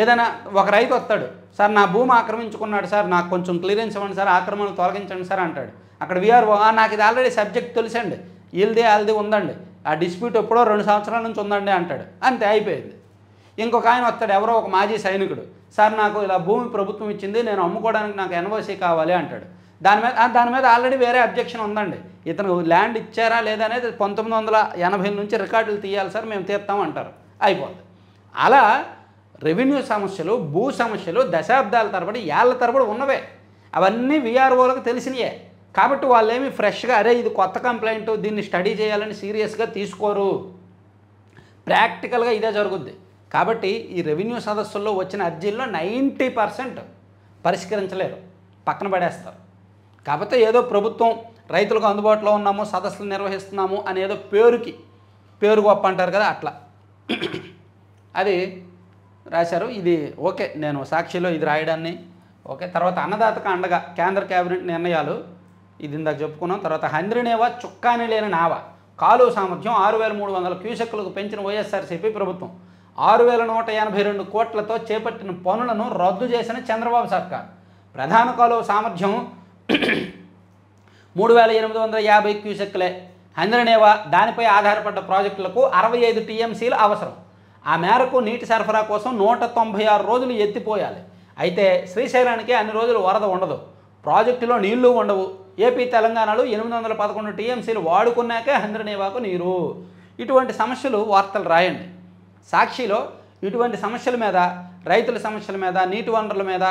ఏదైనా ఒక రైతు వస్తాడు, సార్ నా భూమి ఆక్రమించుకున్నాడు సార్, నాకు కొంచెం క్లియరెన్స్ ఇవ్వండి సార్, ఆక్రమణలు తొలగించండి సార్ అంటాడు. అక్కడ వీఆర్ఓ నాకు ఇది ఆల్రెడీ సబ్జెక్ట్ తెలుసండి, వీళ్ళది ఉందండి, ఆ డిస్ప్యూట్ ఎప్పుడో 2 సంవత్సరాల నుంచి ఉందండి అంటాడు. అంతే, అయిపోయింది. ఇంకొక ఆయన వస్తాడు, ఎవరో ఒక మాజీ సైనికుడు, సార్ నాకు ఇలా భూమి ప్రభుత్వం ఇచ్చింది, నేను అమ్ముకోవడానికి నాకు ఎన్ఓసి కావాలి అంటాడు. దాని మీద ఆల్రెడీ వేరే అబ్జెక్షన్ ఉందండి, ఇతను ల్యాండ్ ఇచ్చారా లేదా అనేది 1980 నుంచి రికార్డులు తీయాలి సార్, మేము తీస్తాం అంటారు. అయిపోతుంది. అలా రెవెన్యూ సమస్యలు, భూ సమస్యలు దశాబ్దాల తరబడి, ఏళ్ల తరబడి ఉన్నవే. అవన్నీ వీఆర్ఓలకు తెలిసినయే. కాబట్టి వాళ్ళేమి ఫ్రెష్గా అరే ఇది కొత్త కంప్లైంట్ దీన్ని స్టడీ చేయాలని సీరియస్గా తీసుకోరు. ప్రాక్టికల్గా ఇదే జరుగుద్ది. కాబట్టి ఈ రెవెన్యూ సదస్సుల్లో వచ్చిన అర్జీల్లో 90% పరిష్కరించలేరు, పక్కన పడేస్తారు. కాకపోతే ఏదో ప్రభుత్వం రైతులకు అందుబాటులో ఉన్నాము, సదస్సులు నిర్వహిస్తున్నాము అని ఏదో పేరు గొప్ప అంటారు కదా, అట్లా అది రాశారు. ఇది ఓకే, నేను సాక్షిలో ఇది రాయడాన్ని ఓకే. తర్వాత అన్నదాతకు అండగా కేంద్ర కేబినెట్ నిర్ణయాలు, ఇది ఇందాక చెప్పుకున్నాం. తర్వాత హంద్రినేవా చుక్కాని లేని నావ కాలువ సామర్థ్యం 6,300 క్యూసెక్కులకు పెంచిన వైఎస్ఆర్సీపీ ప్రభుత్వం 6,182 కోట్లతో చేపట్టిన పనులను రద్దు చేసిన చంద్రబాబు సర్కార్. ప్రధాన కాలువ సామర్థ్యం 3,850 క్యూసెక్కులే. హంద్రినేవా దానిపై ఆధారపడ్డ ప్రాజెక్టులకు 65 టీఎంసీలు అవసరం. ఆ మేరకు నీటి సరఫరా కోసం 196 రోజులు ఎత్తిపోయాలి. అయితే శ్రీశైలానికి అన్ని రోజులు వరద ఉండదు, ప్రాజెక్టులో నీళ్లు ఉండవు. ఏపీ తెలంగాణలో 811 టీఎంసీలు వాడుకున్నాకే హంద్రినేవాకు నీరు. ఇటువంటి సమస్యలు వార్తలు రాయండి. సాక్షిలో ఇటువంటి సమస్యల మీద, రైతుల సమస్యల మీద, నీటి వనరుల మీద,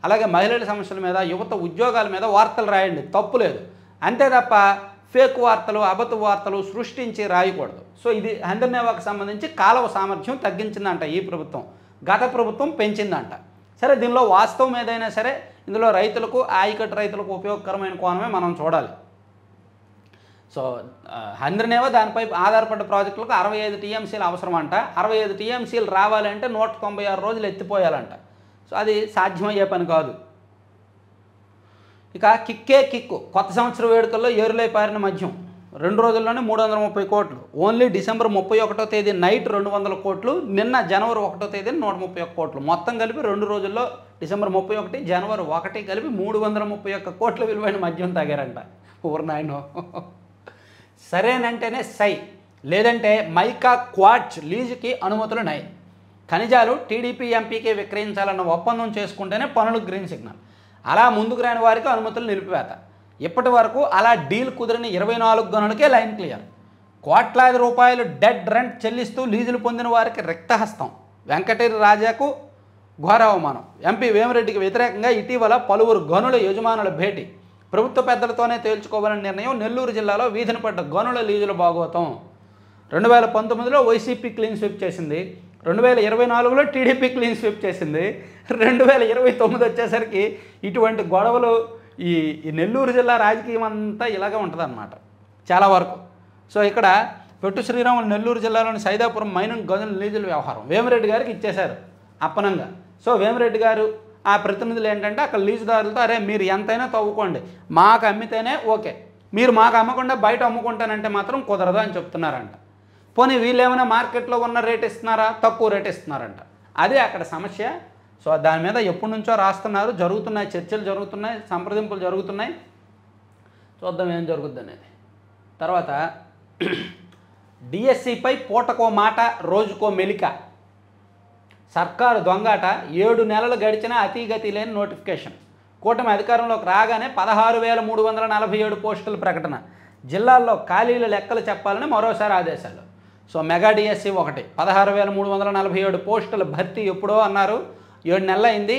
అలాగే మహిళల సమస్యల మీద, యువత ఉద్యోగాల మీద వార్తలు రాయండి, తప్పు లేదు. అంతే తప్ప ఫేక్ వార్తలు, అబద్ధ వార్తలు సృష్టించి రాయకూడదు. సో ఇది హంద్రినేవాకు సంబంధించి కాలువ సామర్థ్యం తగ్గించిందంట ఈ ప్రభుత్వం, గత ప్రభుత్వం పెంచిందంట. సరే, దీనిలో వాస్తవం ఏదైనా సరే ఇందులో రైతులకు, ఆయకట్టు రైతులకు ఉపయోగకరమైన కోణమే మనం చూడాలి. సో హంద్రినేవా దానిపై ఆధారపడ్డ ప్రాజెక్టులకు 65 టీఎంసీలు అవసరం అంట. 65 టీఎంసీలు రావాలంటే 196 రోజులు ఎత్తిపోయాలంట. సో అది సాధ్యమయ్యే పని కాదు. ఇక కిక్కు కొత్త సంవత్సర వేడుకల్లో ఏరులై పారిన మద్యం 2 రోజుల్లోనే 330 కోట్లు. ఓన్లీ డిసెంబర్ 31వ తేదీ నైట్ 200 కోట్లు, నిన్న జనవరి 1వ తేదీ 131 కోట్లు. మొత్తం కలిపి 2 రోజుల్లో డిసెంబర్ 31, జనవరి 1 కలిపి 331 కోట్ల విలువైన మద్యం తాగారంట. ఊరినాయనో. సరేనంటేనే సై, లేదంటే మైకా క్వార్ట్జ్ లీజుకి అనుమతులు నై. ఖనిజాలు టీడీపీ ఎంపీకి విక్రయించాలన్న ఒప్పందం చేసుకుంటేనే పనులు గ్రీన్ సిగ్నల్. అలా ముందుకు రాని వారికి అనుమతులు నిలిపివేత. ఇప్పటి వరకు అలా డీల్ కుదిరిన 24 గనులకే లైన్ క్లియర్. కోట్లాది రూపాయలు డెడ్ రెంట్ చెల్లిస్తూ లీజులు పొందిన వారికి రిక్తహస్తం. వెంకటేరి రాజాకు ఘోర అవమానం. ఎంపీ వేమిరెడ్డికి వ్యతిరేకంగా ఇటీవల పలువురు గనుల యజమానుల భేటీ. ప్రభుత్వ పెద్దలతోనే తేల్చుకోవాలని నిర్ణయం. నెల్లూరు జిల్లాలో వీధిన పడ్డ గనుల లీజుల భాగోతం. 2019లో వైసీపీ క్లీన్ స్వీప్ చేసింది, 2024లో టీడీపీ క్లీన్ స్వీప్ చేసింది, 2029 వచ్చేసరికి ఇటువంటి గొడవలు ఈ నెల్లూరు జిల్లా రాజకీయం అంతా ఇలాగే ఉంటుందన్నమాట చాలా వరకు. సో ఇక్కడ పెట్టు శ్రీరాములు నెల్లూరు జిల్లాలోని సైదాపురం మైనింగ్ గనుల లీజుల వ్యవహారం వేమిరెడ్డి గారికి ఇచ్చేశారు అప్పనంగా. సో వేమిరెడ్డి గారు ఆ ప్రతినిధులు ఏంటంటే అక్కడ లీజుదారులతో అరే మీరు ఎంతైనా తవ్వుకోండి, మాకు అమ్మితేనే ఓకే, మీరు మాకు అమ్మకుండా బయట అమ్ముకుంటానంటే మాత్రం కుదరదు అని చెప్తున్నారంట. పోనీ వీళ్ళు ఏమైనా మార్కెట్లో ఉన్న రేట్ ఇస్తున్నారా, తక్కువ రేట్ ఇస్తున్నారంట. అదే అక్కడ సమస్య. సో దాని మీద ఎప్పటి నుంచో రాస్తున్నారు, జరుగుతున్నాయి, చర్చలు జరుగుతున్నాయి, సంప్రదింపులు జరుగుతున్నాయి. చూద్దాం ఏం జరుగుద్ది అనేది. తర్వాత డిఎస్సిపై పూటకో మాట రోజుకో మెలిక. సర్కారు దొంగాట, 7 నెలలు గడిచినా అతిగతి లేని నోటిఫికేషన్. కూటమి అధికారంలోకి రాగానే 16,347 పోస్టుల ప్రకటన. జిల్లాల్లో ఖాళీల లెక్కలు చెప్పాలని మరోసారి ఆదేశాలు. సో మెగా డిఎస్సి 1 16,347 పోస్టుల భర్తీ ఎప్పుడో అన్నారు, 7 నెలలు అయింది.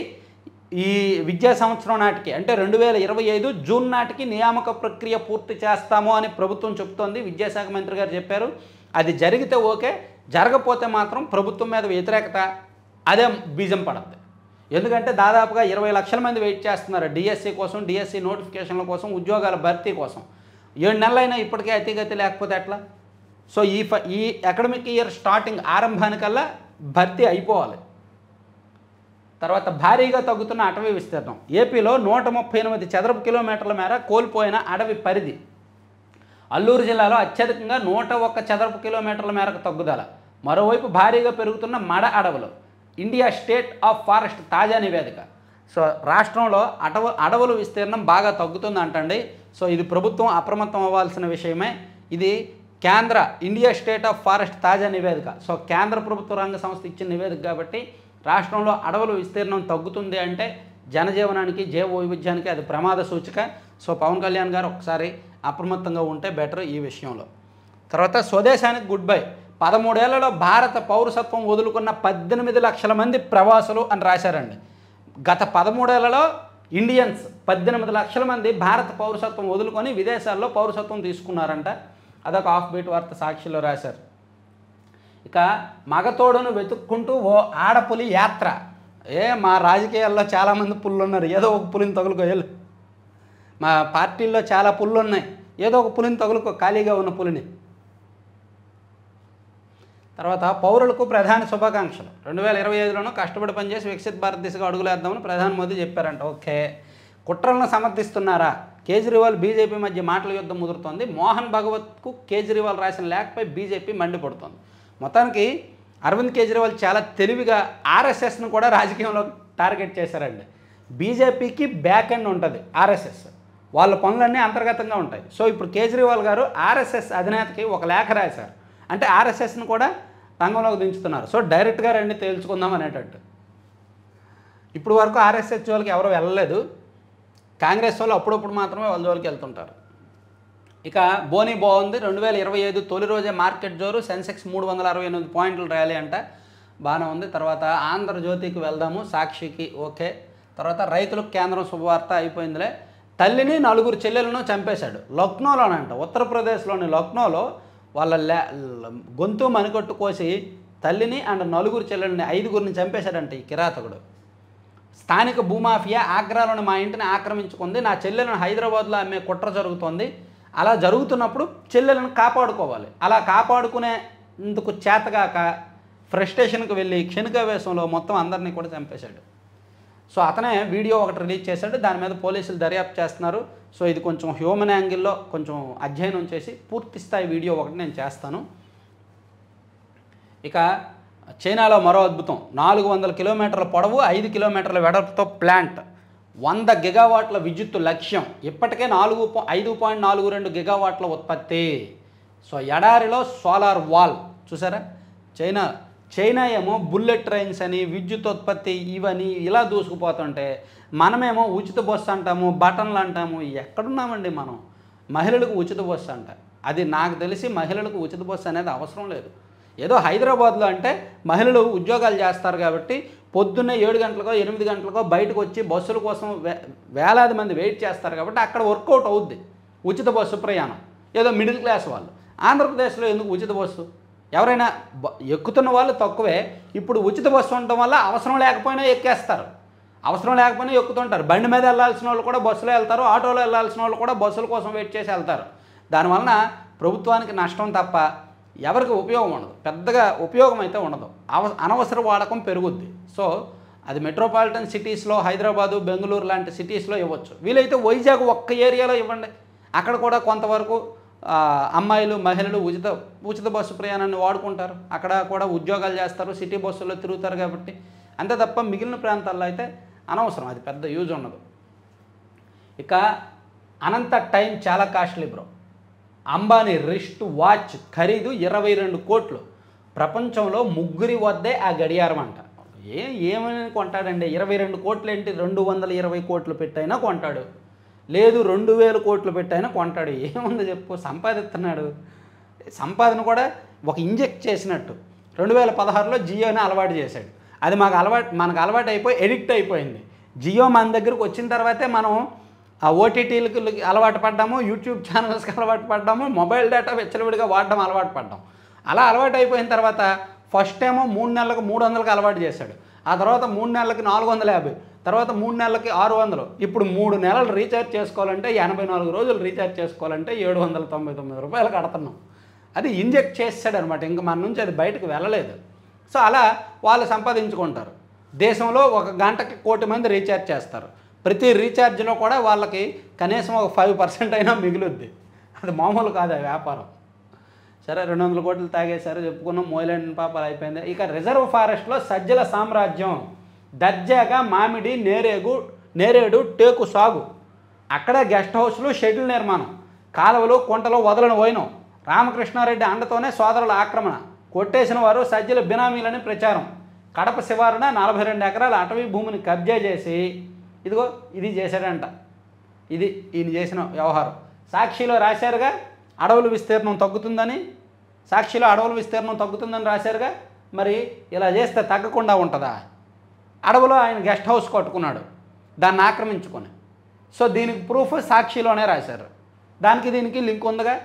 ఈ విద్యా సంవత్సరం నాటికి అంటే 2025 జూన్ నాటికి నియామక ప్రక్రియ పూర్తి చేస్తాము అని ప్రభుత్వం చెప్తోంది. విద్యాశాఖ మంత్రి గారు చెప్పారు. అది జరిగితే ఓకే, జరగపోతే మాత్రం ప్రభుత్వం మీద వ్యతిరేకత అదే బీజం పడుతుంది. ఎందుకంటే దాదాపుగా 20 లక్షల మంది వెయిట్ చేస్తున్నారు డిఎస్సి కోసం, డిఎస్సి నోటిఫికేషన్ల కోసం, ఉద్యోగాల భర్తీ కోసం. 7 నెలలైనా ఇప్పటికే అతిగతి లేకపోతే ఎట్లా? సో ఈ అకాడమిక్ ఇయర్ స్టార్టింగ్ ఆరంభానికల్లా భర్తీ అయిపోవాలి. తర్వాత భారీగా తగ్గుతున్న అటవీ విస్తీర్ణం. ఏపీలో 138 చదరపు కిలోమీటర్ల మేర కోల్పోయిన అడవి పరిధి. అల్లూరు జిల్లాలో అత్యధికంగా 101 చదరపు కిలోమీటర్ల మేరకు తగ్గుదల. మరోవైపు భారీగా పెరుగుతున్న మడ అడవులు. ఇండియా స్టేట్ ఆఫ్ ఫారెస్ట్ తాజా నివేదిక. సో రాష్ట్రంలో అడవుల విస్తీర్ణం బాగా తగ్గుతుంది అంటండి. సో ఇది ప్రభుత్వం అప్రమత్తం అవ్వాల్సిన విషయమే. ఇది కేంద్ర ఇండియా స్టేట్ ఆఫ్ ఫారెస్ట్ తాజా నివేదిక. సో కేంద్ర ప్రభుత్వ రంగ సంస్థ ఇచ్చిన నివేదిక కాబట్టి రాష్ట్రంలో అడవుల విస్తీర్ణం తగ్గుతుంది అంటే జనజీవనానికి, జీవ వైవిధ్యానికి అది ప్రమాద సూచిక. సో పవన్ కళ్యాణ్ గారు ఒకసారి అప్రమత్తంగా ఉంటే బెటర్ ఈ విషయంలో. తర్వాత స్వదేశానికి గుడ్ బై. 13 ఏళ్లలో భారత పౌరసత్వం వదులుకున్న 18 లక్షల మంది ప్రవాసులు అని రాశారండి. గత 13 ఏళ్లలో ఇండియన్స్ 18 లక్షల మంది భారత పౌరసత్వం వదులుకొని విదేశాల్లో పౌరసత్వం తీసుకున్నారంట. అదొక ఆఫ్ బీట్ వార్త సాక్షిలో రాశారు. ఇక మగతోడును వెతుక్కుంటూ ఓ ఆడపులి యాత్ర. మా రాజకీయాల్లో చాలామంది పుల్లు ఉన్నారు, ఏదో ఒక పులిని తగులుకోవాలి. మా పార్టీల్లో చాలా పుల్లు ఉన్నాయి, ఏదో ఒక పులిని తగులుకో, ఖాళీగా ఉన్న పులిని. తర్వాత పౌరులకు ప్రధాని శుభాకాంక్షలు. 2025లోనూ కష్టపడి పనిచేసి వికసిత్ భారత్ దిశగా అడుగులేద్దామని ప్రధాని మోదీ చెప్పారంట. ఓకే, కుట్రలను సమర్థిస్తున్నారా? కేజ్రీవాల్ బీజేపీ మధ్య మాటల యుద్ధం ముదురుతోంది. మోహన్ భగవత్కు కేజ్రీవాల్ రాసిన లేఖపై బీజేపీ మండిపడుతోంది. మొత్తానికి అరవింద్ కేజ్రీవాల్ చాలా తెలివిగా ఆర్ఎస్ఎస్ను కూడా రాజకీయంలో టార్గెట్ చేశారండి. బీజేపీకి బ్యాక్ ఎండ్ ఉంటుంది ఆర్ఎస్ఎస్, వాళ్ళ పనులన్నీ అంతర్గతంగా ఉంటాయి. సో ఇప్పుడు కేజ్రీవాల్ గారు ఆర్ఎస్ఎస్ అధినేతకి ఒక లేఖ రాశారు, అంటే ఆర్ఎస్ఎస్ను కూడా రంగంలోకి దించుతున్నారు. సో డైరెక్ట్గా రండి తేల్చుకుందాం అనేటట్టు. ఇప్పుడు వరకు ఆర్ఎస్ఎస్ జోలికి ఎవరు వెళ్ళలేదు, కాంగ్రెస్ వాళ్ళు అప్పుడప్పుడు మాత్రమే వాళ్ళ జోలికి వెళ్తుంటారు. ఇక బోనీ బాగుంది, 2025 తొలి రోజే మార్కెట్ జోరు, సెన్సెక్స్ 368 పాయింట్లు ర్యాలీ అంట, బాగానే ఉంది. తర్వాత ఆంధ్రజ్యోతికి వెళ్దాము, సాక్షికి ఓకే. తర్వాత రైతులకు కేంద్రం శుభవార్త అయిపోయిందిలే. తల్లిని 4 చెల్లెలను చంపేశాడు లక్నోలోనంట, ఉత్తరప్రదేశ్లోని లక్నోలో వాళ్ళ గొంతు మణికొట్టు కోసి తల్లిని అండ్ 4 చెల్లెలని 5గురిని చంపేశాడంట ఈ కిరాతకుడు. స్థానిక భూమాఫియా ఆగ్రాలోని మా ఇంటిని ఆక్రమించుకుంది, నా చెల్లెలను హైదరాబాద్లో అమ్మే కుట్ర జరుగుతోంది. అలా జరుగుతున్నప్పుడు చెల్లెలను కాపాడుకోవాలి, అలా కాపాడుకునేందుకు చేతగాక ఫ్రస్ట్రేషన్కి వెళ్ళి క్షణికావేశంలో మొత్తం అందరినీ కూడా చంపేశాడు. సో అతనే వీడియో ఒకటి రిలీజ్ చేశాడు, దాని మీద పోలీసులు దర్యాప్తు చేస్తున్నారు. సో ఇది కొంచెం హ్యూమన్ యాంగిల్లో కొంచెం అధ్యయనం చేసి పూర్తి స్థాయి వీడియో ఒకటి నేను చేస్తాను. ఇక చైనాలో మరో అద్భుతం, 400 కిలోమీటర్ల పొడవు 5 కిలోమీటర్ల వెడల్పుతో ప్లాంట్, 100 గిగావాట్ల విద్యుత్తు లక్ష్యం, ఇప్పటికే 5.42 గిగావాట్ల ఉత్పత్తి. సో ఎడారిలో సోలార్ వాల్ చూసారా. చైనా ఏమో బుల్లెట్ ట్రైన్స్ అని విద్యుత్ ఉత్పత్తి ఇవని ఇలా దూసుకుపోతుంటే మనమేమో ఉచిత బస్సు అంటాము, బటన్లు అంటాము. ఎక్కడున్నామండి మనం? మహిళలకు ఉచిత బస్సు అంట, అది నాకు తెలిసి మహిళలకు ఉచిత బస్సు అనేది అవసరం లేదు. ఏదో హైదరాబాద్లో అంటే మహిళలు ఉద్యోగాలు చేస్తారు కాబట్టి పొద్దున్నే 7 గంటలకో 8 గంటలకో బయటకు వచ్చి బస్సుల కోసం వేలాది మంది వెయిట్ చేస్తారు కాబట్టి అక్కడ వర్కౌట్ అవుద్ది ఉచిత బస్సు ప్రయాణం. ఏదో మిడిల్ క్లాస్ వాళ్ళు. ఆంధ్రప్రదేశ్లో ఎందుకు ఉచిత బస్సు? ఎవరైనా ఎక్కుతున్న వాళ్ళు తక్కువే. ఇప్పుడు ఉచిత బస్సు ఉండటం వల్ల అవసరం లేకపోయినా ఎక్కేస్తారు, అవసరం లేకపోయినా ఎక్కుతుంటారు. బండి మీద వెళ్ళాల్సిన వాళ్ళు కూడా బస్సులో వెళ్తారు, ఆటోలో వెళ్ళాల్సిన వాళ్ళు కూడా బస్సుల కోసం వెయిట్ చేసి వెళ్తారు. దానివలన ప్రభుత్వానికి నష్టం తప్ప ఎవరికి ఉపయోగం ఉండదు, పెద్దగా ఉపయోగం అయితే ఉండదు. అనవసర వాడకం పెరుగుద్ది. సో అది మెట్రోపాలిటన్ సిటీస్లో హైదరాబాదు, బెంగళూరు లాంటి సిటీస్లో ఇవ్వచ్చు. వీలైతే వైజాగ్ ఒక్క ఏరియాలో ఇవ్వండి, అక్కడ కూడా కొంతవరకు అమ్మాయిలు మహిళలు ఉచిత బస్సు ప్రయాణాన్ని వాడుకుంటారు, అక్కడ కూడా ఉద్యోగాలు చేస్తారు, సిటీ బస్సుల్లో తిరుగుతారు కాబట్టి. అంతే తప్ప మిగిలిన ప్రాంతాల్లో అయితే అనవసరం, అది పెద్ద యూజ్ ఉండదు. ఇక అనంత టైం చాలా costly bro. Ambani wrist watch ఖరీదు 22 కోట్లు, ప్రపంచంలో 3 వద్దే ఆ గడియారం అంట. ఏమని కొంటాడండి? 22 కోట్లు ఏంటి, 220 కోట్లు పెట్టైనా కొంటాడు, లేదు 2000 కోట్లు పెట్టైనా కొంటాడు. ఏముంది చెప్పు, సంపాదిస్తున్నాడు. సంపాదన కూడా ఒక ఇంజెక్ట్ చేసినట్టు 2016లో జియోని అలవాటు చేశాడు. అది మనకు అలవాటు అయిపోయి ఎడిక్ట్ అయిపోయింది. జియో మన దగ్గరకు వచ్చిన తర్వాతే మనం ఆ ఓటీటీలకు అలవాటు పడ్డాము, యూట్యూబ్ ఛానల్స్కి అలవాటు పడ్డాము, మొబైల్ డేటా విచ్చలవిడిగా వాడడం అలవాటు పడ్డాం. అలా అలవాటు అయిపోయిన తర్వాత ఫస్ట్ ఏమో 3 నెలలకు 300కి అలవాటు చేశాడు, ఆ తర్వాత 3 నెలలకి 450, తర్వాత 3 నెలలకి 600. ఇప్పుడు 3 నెలలు రీఛార్జ్ చేసుకోవాలంటే 84 రోజులు రీఛార్జ్ చేసుకోవాలంటే 799 రూపాయలు కడుతున్నాం. అది ఇంజెక్ట్ చేసాడు అనమాట, ఇంకా మన నుంచి అది బయటకు వెళ్ళలేదు. సో అలా వాళ్ళు సంపాదించుకుంటారు. దేశంలో 1 గంటకి 1 కోటి మంది రీఛార్జ్ చేస్తారు. ప్రతి రీఛార్జ్లో కూడా వాళ్ళకి కనీసం ఒక 5% అయినా మిగులుద్ది. అది మామూలు కాదు ఆ వ్యాపారం. సరే 200 కోట్లు తాగేశారు చెప్పుకున్నాం, మోయిలాండ్ పాపాలు అయిపోయింది. ఇక రిజర్వ్ ఫారెస్ట్లో సజ్జల సామ్రాజ్యం, దర్జాగా మామిడి నేరేడు టేకు సాగు, అక్కడ గెస్ట్ హౌస్లు షెడ్యూల్ నిర్మాణం, కాలువలు కుంటలు వదలని పోయినాం. రామకృష్ణారెడ్డి అండతోనే సోదరుల ఆక్రమణ, కొట్టేసిన వారు సజ్జల బినామీలని ప్రచారం. కడప శివారున 42 ఎకరాల అటవీ భూమిని కబ్జా చేసి ఇదిగో ఇది చేశాడంట. ఇది ఈయన చేసిన వ్యవహారం. సాక్షిలో రాశారుగా అడవుల విస్తీర్ణం తగ్గుతుందని, సాక్షిలో అడవుల విస్తీర్ణం తగ్గుతుందని రాశారుగా. మరి ఇలా చేస్తే తగ్గకుండా ఉంటుందా? అడవులో ఆయన గెస్ట్ హౌస్ కట్టుకున్నాడు, దాన్ని ఆక్రమించుకొని. సో దీనికి ప్రూఫ్ సాక్షిలోనే రాశారు. దానికి దీనికి లింక్ ఉందిగా.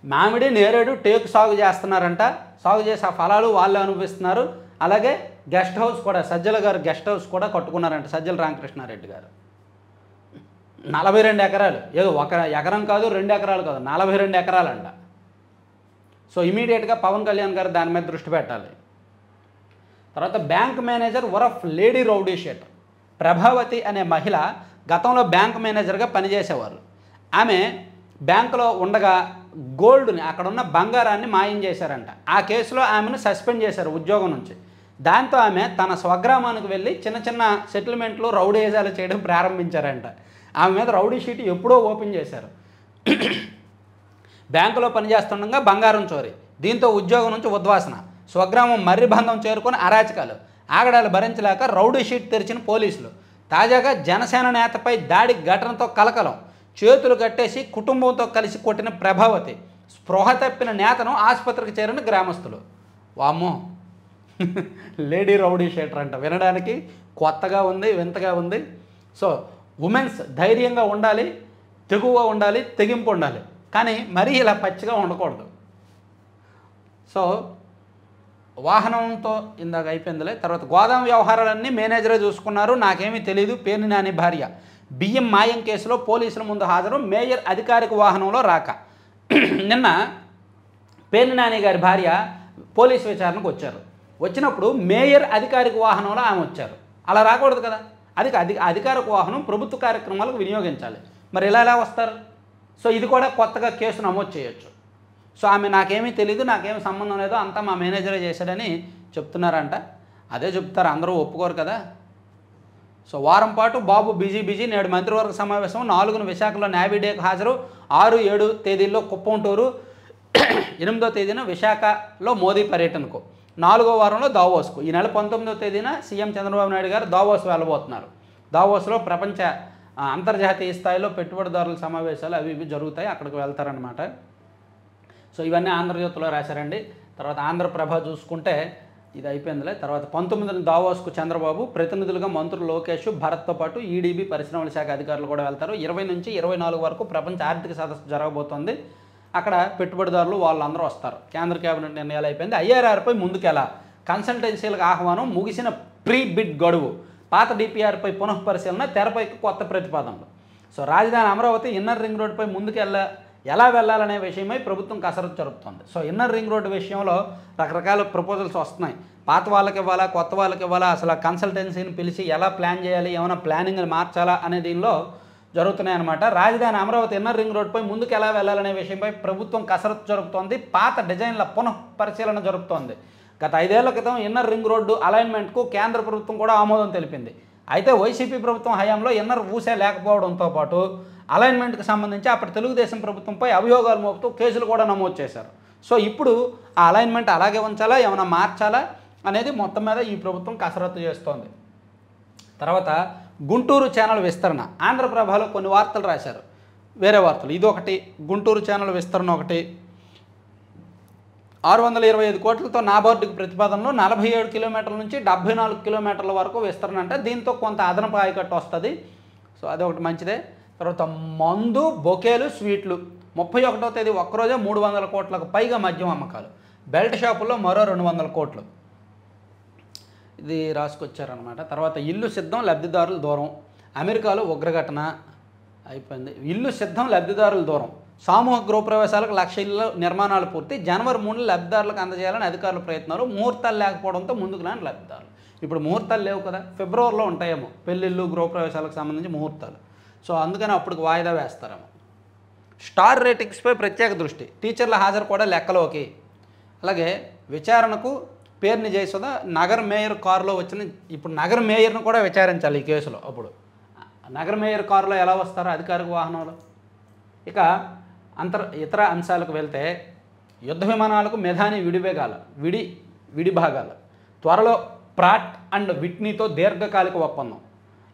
మామిడి నేరేడు టేకు సాగు చేస్తున్నారంట, సాగు చేసి ఆ ఫలాలు వాళ్ళే అనుభవిస్తున్నారు. అలాగే గెస్ట్ హౌస్ కూడా సజ్జల గారు గెస్ట్ హౌస్ కూడా కట్టుకున్నారంట సజ్జల రామకృష్ణారెడ్డి గారు. 42 ఎకరాలు, ఏదో 1 ఎకరం కాదు 2 ఎకరాలు కాదు, 42 ఎకరాలంట. సో ఇమీడియట్గా పవన్ కళ్యాణ్ గారు దాని మీద దృష్టి పెట్టాలి. తర్వాత బ్యాంక్ మేనేజర్ ఉరఫ్ లేడీ రౌడీ షీటర్ ప్రభావతి అనే మహిళ గతంలో బ్యాంక్ మేనేజర్గా పనిచేసేవారు. ఆమె బ్యాంకులో ఉండగా గోల్డ్ని, అక్కడ ఉన్న బంగారాన్ని మాయం చేశారంట. ఆ కేసులో ఆమెను సస్పెండ్ చేశారు ఉద్యోగం నుంచి. దాంతో ఆమె తన స్వగ్రామానికి వెళ్ళి చిన్న చిన్న సెటిల్మెంట్లు రౌడీజాలు చేయడం ప్రారంభించారంట. ఆమె మీద రౌడీ షీట్ ఎప్పుడో ఓపెన్ చేశారు. బ్యాంకులో పనిచేస్తుండగా బంగారం చోరీ, దీంతో ఉద్యోగం నుంచి ఉద్వాసన, స్వగ్రామం మర్రిబంధం చేరుకొని అరాచకాలు, ఆగడాలు భరించలేక రౌడీ షీట్ తెరిచిన పోలీసులు. తాజాగా జనసేన నేతపై దాడి ఘటనతో కలకలం, చేతులు కట్టేసి కుటుంబంతో కలిసి కొట్టిన ప్రభావతి, స్పృహ తప్పిన నేతను ఆసుపత్రికి చేరిన గ్రామస్తులు. వామ్మో, లేడీ రౌడీ షీటర్ అంట. వినడానికి కొత్తగా ఉంది, వింతగా ఉంది. సో ఉమెన్స్ ధైర్యంగా ఉండాలి, తెగువగా ఉండాలి, తెగింపు ఉండాలి, కానీ మరీ ఇలా పచ్చిగా ఉండకూడదు. సో వాహనంతో ఇందాక అయిపోయిందిలే. తర్వాత గోదాం వ్యవహారాలన్నీ మేనేజరే చూసుకున్నారు, నాకేమీ తెలియదు పేర్ని నాని భార్య. బియ్యం మాయం కేసులో పోలీసుల ముందు హాజరు, మేయర్ అధికారిక వాహనంలో రాక. నిన్న పేర్ని నాని గారి భార్య పోలీసు విచారణకు వచ్చారు. వచ్చినప్పుడు మేయర్ అధికారిక వాహనంలో ఆమె వచ్చారు. అలా రాకూడదు కదా. అధికారిక వాహనం ప్రభుత్వ కార్యక్రమాలకు వినియోగించాలి. మరి ఇలా ఎలా వస్తారు? సో ఇది కూడా కొత్తగా కేసు నమోదు చేయొచ్చు. సో ఆమె నాకేమీ తెలీదు, నాకేమీ సంబంధం లేదు, అంతా మా మేనేజరే చేశాడని చెప్తున్నారంట. అదే చెప్తారు, అందరూ ఒప్పుకోరు కదా. సో వారం పాటు బాబు బిజీ. నేడు మంత్రివర్గ సమావేశం, 4న విశాఖలో నేవీ డేకు హాజరు, 6, 7 తేదీల్లో కుప్పం టూరు, 8వ తేదీన విశాఖలో మోదీ పర్యటనకు, 4వ వారంలో దావోస్కు. ఈ నెల 19వ తేదీన సీఎం చంద్రబాబు నాయుడు గారు దావోస్ వెళ్ళబోతున్నారు. దావోస్లో ప్రపంచ అంతర్జాతీయ స్థాయిలో పెట్టుబడిదారుల సమావేశాలు అవి ఇవి జరుగుతాయి, అక్కడికి వెళ్తారనమాట. సో ఇవన్నీ ఆంధ్రజ్యోతిలో రాశారండి. తర్వాత ఆంధ్రప్రభ చూసుకుంటే ఇది అయిపోయిందిలే. తర్వాత 19న దావోస్కు చంద్రబాబు, ప్రతినిధులుగా మంత్రులు లోకేష్, భరత్తో పాటు ఈడీబీ పరిశ్రమల శాఖ అధికారులు కూడా వెళ్తారు. 20 నుంచి 24 వరకు ప్రపంచ ఆర్థిక సదస్సు జరగబోతోంది. అక్కడ పెట్టుబడిదారులు వాళ్ళందరూ వస్తారు. కేంద్ర కేబినెట్ నిర్ణయాలు అయిపోయింది. ఐఆర్ఆర్పై ముందుకెలా, కన్సల్టెన్సీలకు ఆహ్వానం, ముగిసిన ప్రీ బిడ్ గడువు, పాత డిపిఆర్పై పునఃపరిశీలన, తెరపైకి కొత్త ప్రతిపాదనలు. సో రాజధాని అమరావతి ఇన్నర్ రింగ్ రోడ్డుపై ఎలా వెళ్ళాలనే విషయమై ప్రభుత్వం కసరత్తు జరుపుతోంది. సో ఇన్నర్ రింగ్ రోడ్డు విషయంలో రకరకాల ప్రపోజల్స్ వస్తున్నాయి. పాత వాళ్ళకి ఇవ్వాలా, కొత్త వాళ్ళకి ఇవ్వాలా, అసలు కన్సల్టెన్సీని పిలిచి ఎలా ప్లాన్ చేయాలి, ఏమైనా ప్లానింగ్ని మార్చాలా అనే దీనిలో జరుగుతున్నాయన్నమాట. రాజధాని అమరావతి ఇన్నర్ రింగ్ రోడ్డుపై ముందుకు ఎలా వెళ్ళాలనే విషయంపై ప్రభుత్వం కసరత్తు జరుపుతోంది. పాత డిజైన్ల పునఃపరిశీలన జరుపుతోంది. గత 5 ఏళ్ల క్రితం ఇన్నర్ రింగ్ రోడ్డు అలైన్మెంట్కు కేంద్ర ప్రభుత్వం కూడా ఆమోదం తెలిపింది. అయితే వైసీపీ ప్రభుత్వం హయాంలో ఇన్నర్ ఊసే లేకపోవడంతో పాటు అలైన్మెంట్కి సంబంధించి అప్పటి తెలుగుదేశం ప్రభుత్వంపై అభియోగాలు మోపుతూ కేసులు కూడా నమోదు చేశారు. సో ఇప్పుడు ఆ అలైన్మెంట్ అలాగే ఉంచాలా, ఏమైనా మార్చాలా అనేది మొత్తం మీద ఈ ప్రభుత్వం కసరత్తు చేస్తోంది. తర్వాత గుంటూరు ఛానల్ విస్తరణ, ఆంధ్రప్రభలో కొన్ని వార్తలు రాశారు, వేరే వార్తలు. ఇదొకటి, గుంటూరు ఛానల్ విస్తరణ ఒకటి. 625 కోట్లతో నాబార్డుకు ప్రతిపాదనలో 47 కిలోమీటర్ల నుంచి 74 కిలోమీటర్ల వరకు విస్తరణ అంటే దీంతో కొంత అదనపు ఆయకట్టు వస్తుంది. సో అదొకటి మంచిదే. తర్వాత మందు, బొకేలు, స్వీట్లు 31వ తేదీ ఒక్కరోజే 300 కోట్లకు పైగా మద్యం అమ్మకాలు, బెల్ట్ షాపుల్లో మరో 200 కోట్లు, ఇది రాసుకొచ్చారనమాట. తర్వాత ఇల్లు సిద్ధం, లబ్ధిదారులు దూరం, అమెరికాలో ఉగ్రఘటన అయిపోయింది. ఇల్లు సిద్ధం, లబ్ధిదారులు దూరం, సామూహిక గృహప్రవేశాలకు 1,00,000 ఇళ్ళ నిర్మాణాలు పూర్తి, జనవరి 3 లబ్ధిదారులకు అందజేయాలని అధికారుల ప్రయత్నాలు, ముహూర్తాలు లేకపోవడంతో ముందుకు రాని లబ్ధిదారులు. ఇప్పుడు ముహూర్తాలు లేవు కదా, ఫిబ్రవరిలో ఉంటాయేమో పెళ్ళిళ్ళు గృహప్రవేశాలకు సంబంధించి ముహూర్తాలు. సో అందుకని అప్పటికి వాయిదా వేస్తారేమో. స్టార్ రేటింగ్స్పై ప్రత్యేక దృష్టి, టీచర్ల హాజరు కూడా లెక్కలోకి. అలాగే విచారణకు పేర్ని జయసుధ నగర మేయర్ కారులో వచ్చిన, ఇప్పుడు నగర మేయర్ను కూడా విచారించాలి ఈ కేసులో. అప్పుడు నగర మేయర్ కారులో ఎలా వస్తారో అధికారిక వాహనంలో. ఇక ఇతర అంశాలకు వెళ్తే యుద్ధ విమానాలకు మెధాని విడిభాగాలు, త్వరలో ప్రాట్ అండ్ విట్నీతో దీర్ఘకాలిక ఒప్పందం,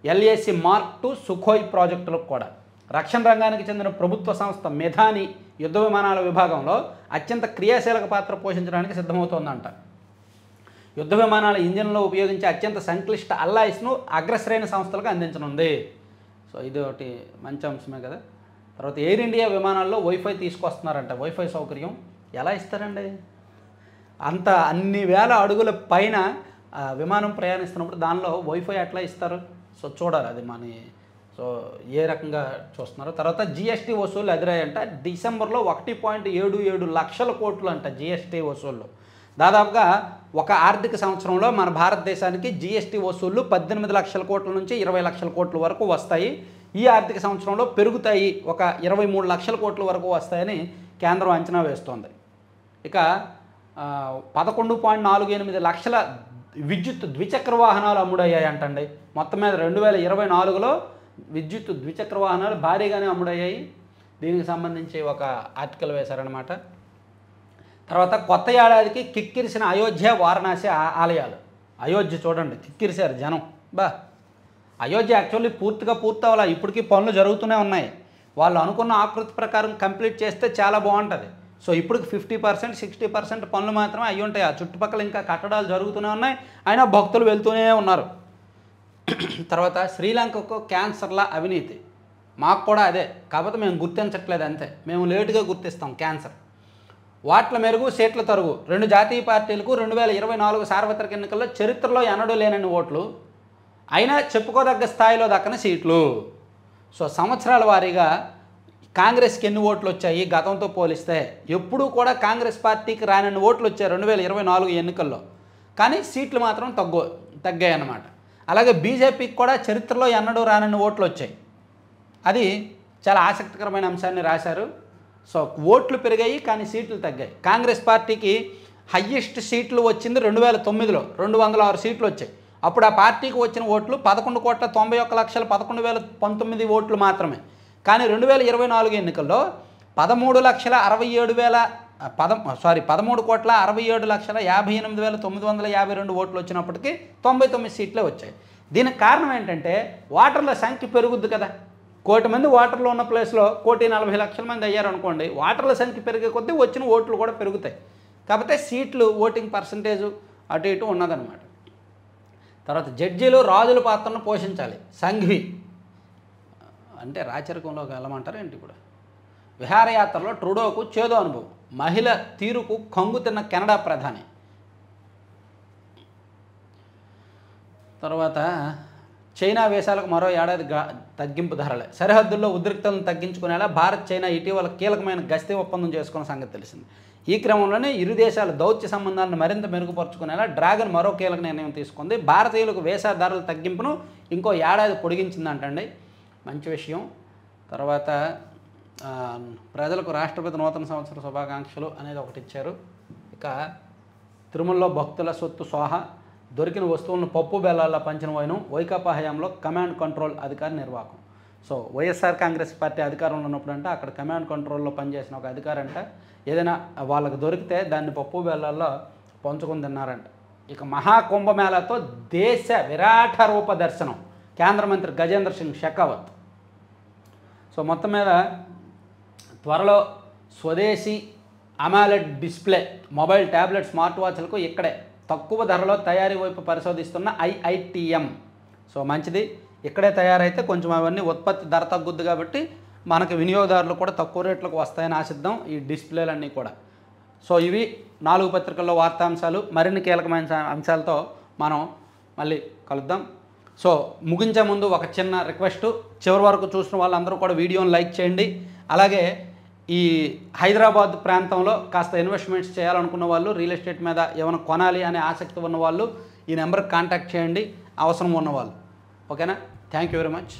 LAC Mark II సుఖోయ్ ప్రాజెక్టులకు కూడా. రక్షణ రంగానికి చెందిన ప్రభుత్వ సంస్థ మెధాని యుద్ధ విమానాల విభాగంలో అత్యంత క్రియాశీలక పాత్ర పోషించడానికి సిద్ధమవుతోందంట. యుద్ధ విమానాల ఇంజిన్లో ఉపయోగించే అత్యంత సంక్లిష్ట అల్లాయిస్ను అగ్రశ్రేణి సంస్థలకు అందించనుంది. సో ఇది ఒకటి మంచి అంశమే కదా. తర్వాత ఎయిర్ ఇండియా విమానాల్లో వైఫై తీసుకొస్తున్నారంట. వైఫై సౌకర్యం ఎలా ఇస్తారండి? అన్ని వేల అడుగుల పైన విమానం ప్రయాణిస్తున్నప్పుడు దానిలో వైఫై ఎట్లా ఇస్తారు? సో చూడాలి అది సో ఏ రకంగా చూస్తున్నారు. తర్వాత జిఎస్టీ వసూళ్లు ఎదురయ్యంట. డిసెంబర్లో 1.77 లక్షల కోట్లు అంట జిఎస్టీ వసూళ్ళు. దాదాపుగా ఒక ఆర్థిక సంవత్సరంలో మన భారతదేశానికి జిఎస్టీ వసూళ్లు 18 లక్షల కోట్ల నుంచి 20 లక్షల కోట్ల వరకు వస్తాయి. ఈ ఆర్థిక సంవత్సరంలో పెరుగుతాయి, ఒక 23 లక్షల కోట్ల వరకు వస్తాయని కేంద్రం అంచనా వేస్తోంది. ఇక 11.48 లక్షల విద్యుత్ ద్విచక్ర వాహనాలు అమ్ముడయ్యాయి అంటండి. మొత్తం మీద 2024లో విద్యుత్ ద్విచక్ర వాహనాలు భారీగానే అమ్ముడయ్యాయి. దీనికి సంబంధించి ఒక ఆర్టికల్ వేశారనమాట. తర్వాత కొత్త ఏడాదికి కిక్కిరిసిన అయోధ్య వారణాసి ఆలయాలు. అయోధ్య చూడండి కిక్కిరిశారు జనం. అయోధ్య యాక్చువల్లీ పూర్తిగా పూర్తవ్వాలా, ఇప్పటికీ పనులు జరుగుతూనే ఉన్నాయి. వాళ్ళు అనుకున్న ఆకృతి ప్రకారం కంప్లీట్ చేస్తే చాలా బాగుంటుంది. సో ఇప్పటికి 50%, 60% పనులు మాత్రమే అయ్యి ఉంటాయి. ఆ చుట్టుపక్కల ఇంకా కట్టడాలు జరుగుతూనే ఉన్నాయి, అయినా భక్తులు వెళ్తూనే ఉన్నారు. తర్వాత శ్రీలంకకు క్యాన్సర్ల అవినీతి. మాకు కూడా అదే, కాకపోతే మేము గుర్తించట్లేదు అంతే. మేము లేటుగా గుర్తిస్తాం క్యాన్సర్. వాట్ల మెరుగు సీట్ల తరుగు. 2 జాతీయ పార్టీలకు 2024 సార్వత్రిక ఎన్నికల్లో చరిత్రలో ఎన్నడూ లేనన్ని ఓట్లు, అయినా చెప్పుకోదగ్గ స్థాయిలో దక్కని సీట్లు. సో సంవత్సరాల వారీగా కాంగ్రెస్కి ఎన్ని ఓట్లు వచ్చాయి గతంతో పోలిస్తే? ఎప్పుడూ కూడా కాంగ్రెస్ పార్టీకి రానన్ని ఓట్లు వచ్చాయి 2024 ఎన్నికల్లో, కానీ సీట్లు మాత్రం తగ్గాయి అన్నమాట. అలాగే బీజేపీకి కూడా చరిత్రలో ఎన్నడూ రానన్ని ఓట్లు వచ్చాయి. అది చాలా ఆసక్తికరమైన అంశాన్ని రాశారు. సో ఓట్లు పెరిగాయి కానీ సీట్లు తగ్గాయి. కాంగ్రెస్ పార్టీకి హయ్యెస్ట్ సీట్లు వచ్చింది 2009లో 206 సీట్లు వచ్చాయి. అప్పుడు ఆ పార్టీకి వచ్చిన ఓట్లు 11,91,11,019 ఓట్లు మాత్రమే. కానీ 2024 ఎన్నికల్లో 13,67,952 ఓట్లు వచ్చినప్పటికీ 99 సీట్లే వచ్చాయి. దీనికి కారణం ఏంటంటే ఓటర్ల సంఖ్య పెరుగుద్ది కదా. 1,000,000 మంది ఓటర్లు ఉన్న ప్లేస్లో 1,40,00,000 మంది అయ్యారు అనుకోండి, ఓటర్ల సంఖ్య పెరిగే కొద్దీ వచ్చిన ఓట్లు కూడా పెరుగుతాయి. కాకపోతే సీట్లు ఓటింగ్ పర్సంటేజు అటు ఇటు ఉన్నదన్నమాట. తర్వాత జడ్జీలు రాజుల పాత్రను పోషించాలి. సంఘవి అంటే రాచరికంలోకి వెళ్ళమంటారు ఏంటి? ఇప్పుడు విహారయాత్రలో ట్రూడోకు చేదు అనుభవం. మహిళ తీరుకు కంగు తిన్న కెనడా ప్రధాని. తర్వాత చైనా వేసాలకు మరో ఏడాది తగ్గింపు ధరలే. సరిహద్దుల్లో ఉద్రిక్తలను తగ్గించుకునేలా భారత్ చైనా ఇటీవల కీలకమైన గస్తీ ఒప్పందం చేసుకున్న సంగతి తెలిసింది. ఈ క్రమంలోనే ఇరు దేశాల దౌత్య సంబంధాలను మరింత మెరుగుపరుచుకునేలా డ్రాగన్ మరో కీలక నిర్ణయం తీసుకుంది. భారతీయులకు వీసా ధరల తగ్గింపును ఇంకో ఏడాది పొడిగించిందంటండి. మంచి విషయం. తర్వాత ప్రజలకు రాష్ట్రపతి నూతన సంవత్సర శుభాకాంక్షలు అనేది ఒకటి ఇచ్చారు. ఇక తిరుమలలో భక్తుల సొత్తు సోహ, దొరికిన వస్తువులను పప్పు బెల్లాల్లో పంచిన వైనం, వైకాపా హయాంలో కమాండ్ కంట్రోల్ అధికారి నిర్వాహకం. సో వైఎస్ఆర్ కాంగ్రెస్ పార్టీ అధికారంలో ఉన్నప్పుడు అంటే అక్కడ కమాండ్ కంట్రోల్లో పనిచేసిన ఒక అధికారి అంట ఏదైనా వాళ్ళకు దొరికితే దాన్ని పప్పు బెల్లాల్లో పంచుకొని తిన్నారంట. ఇక మహాకుంభమేళాతో దేశ విరాట రూప దర్శనం. కేంద్ర మంత్రి గజేంద్ర సింగ్ షెకావత్. సో మొత్తం మీద త్వరలో స్వదేశీ అమాలెడ్ డిస్ప్లే మొబైల్ ట్యాబ్లెట్ స్మార్ట్ వాచ్లకు ఇక్కడే తక్కువ ధరలో తయారీ వైపు పరిశోధిస్తున్న IITM. సో మంచిది, ఇక్కడే తయారైతే కొంచెం అవన్నీ ఉత్పత్తి ధర తగ్గుద్ది కాబట్టి మనకు వినియోగదారులు కూడా తక్కువ రేట్లకు వస్తాయని ఆశిద్దాం ఈ డిస్ప్లేలన్నీ కూడా. సో ఇవి 4 పత్రికల్లో వార్తాంశాలు. మరిన్ని కీలకమైన అంశాలతో మనం మళ్ళీ కలుద్దాం. సో ముగించే ముందు ఒక చిన్న రిక్వెస్ట్, చివరి వరకు చూసిన వాళ్ళందరూ కూడా వీడియోని లైక్ చేయండి. అలాగే ఈ హైదరాబాద్ ప్రాంతంలో కాస్త ఇన్వెస్ట్మెంట్స్ చేయాలనుకున్న వాళ్ళు, రియల్ ఎస్టేట్ మీద ఏమైనా కొనాలి అనే ఆసక్తి ఉన్నవాళ్ళు ఈ నెంబర్కి కాంటాక్ట్ చేయండి, అవసరం ఉన్నవాళ్ళు. ఓకేనా? Thank you very much.